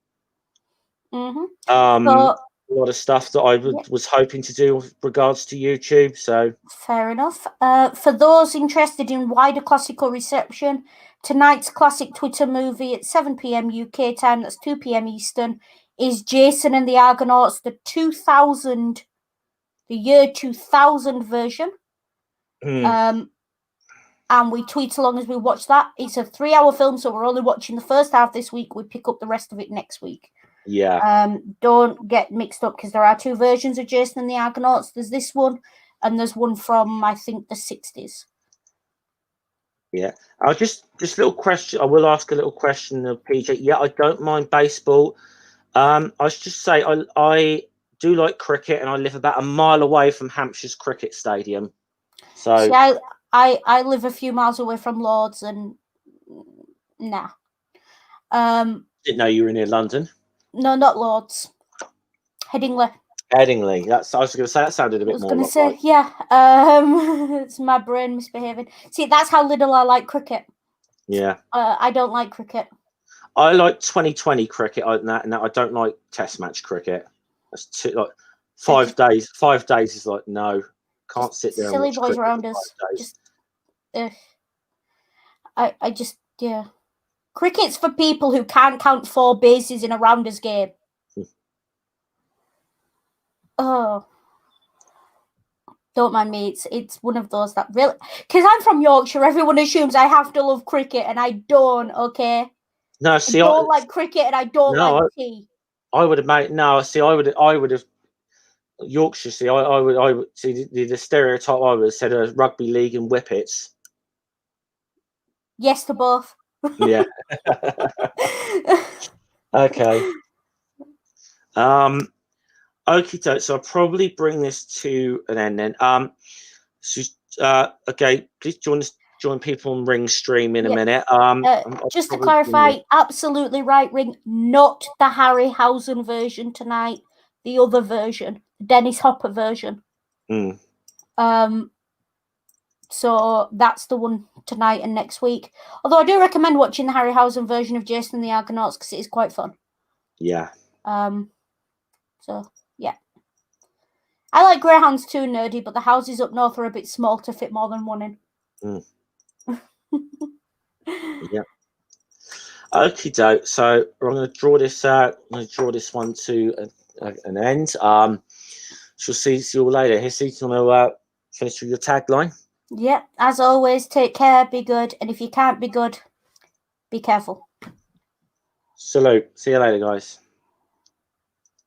lot of stuff that I was hoping to do with regards to YouTube. So fair enough. For those interested in wider classical reception, tonight's classic Twitter movie at 7 p.m. UK time, that's 2 p.m. Eastern, is Jason and the Argonauts, the year 2000 version. And we tweet along as we watch that. It's a 3-hour film, so we're only watching the first half this week. We pick up the rest of it next week. Yeah. Don't get mixed up, because there are 2 versions of Jason and the Argonauts. There's this one, and there's one from, I think, the 60s. Yeah. I'll just little question. I will ask a little question of PJ. Yeah, I don't mind baseball. I should just say I do like cricket, and I live about a mile away from Hampshire's cricket stadium. So see, I live a few miles away from Lords, and nah. Didn't know you were near London. No, not Lords. Headingley. Headingley. I was going to say that sounded a bit more. I was going to say, yeah. It's my brain misbehaving. See, that's how little I like cricket. Yeah. I don't like cricket. I like 2020 cricket, and that I don't like Test match cricket. That's too, like 5 days. 5 days is like no, can't sit there. Silly and watch boys around us. I just Cricket's for people who can't count 4 bases in a rounders game. Oh, don't mind me. It's one of those that really, because I'm from Yorkshire, everyone assumes I have to love cricket, and I don't. Okay. No, see, I don't like cricket, and I don't like tea. I would have made no. See, I would have Yorkshire. See, I would see the stereotype. I would have said rugby league and whippets. Yes to both. Yeah. Okay. Okay, so I'll probably bring this to an end then. Okay, please join people on Ring stream in a minute. Just to clarify, absolutely right, Ring. Not the Harryhausen version tonight. The other version, the Dennis Hopper version. So that's the one tonight and next week. Although I do recommend watching the Harryhausen version of Jason and the Argonauts, because it is quite fun. Yeah. So yeah. I like Greyhounds too, nerdy, but the houses up north are a bit small to fit more than one in. Yeah. Okay, doke. So I'm going to draw this out. I'm going to draw this one to an end. She'll see you all later. Hissy, you want to finish with your tagline? Yep. As always, take care, be good, and if you can't be good, be careful. Salute. See you later, guys.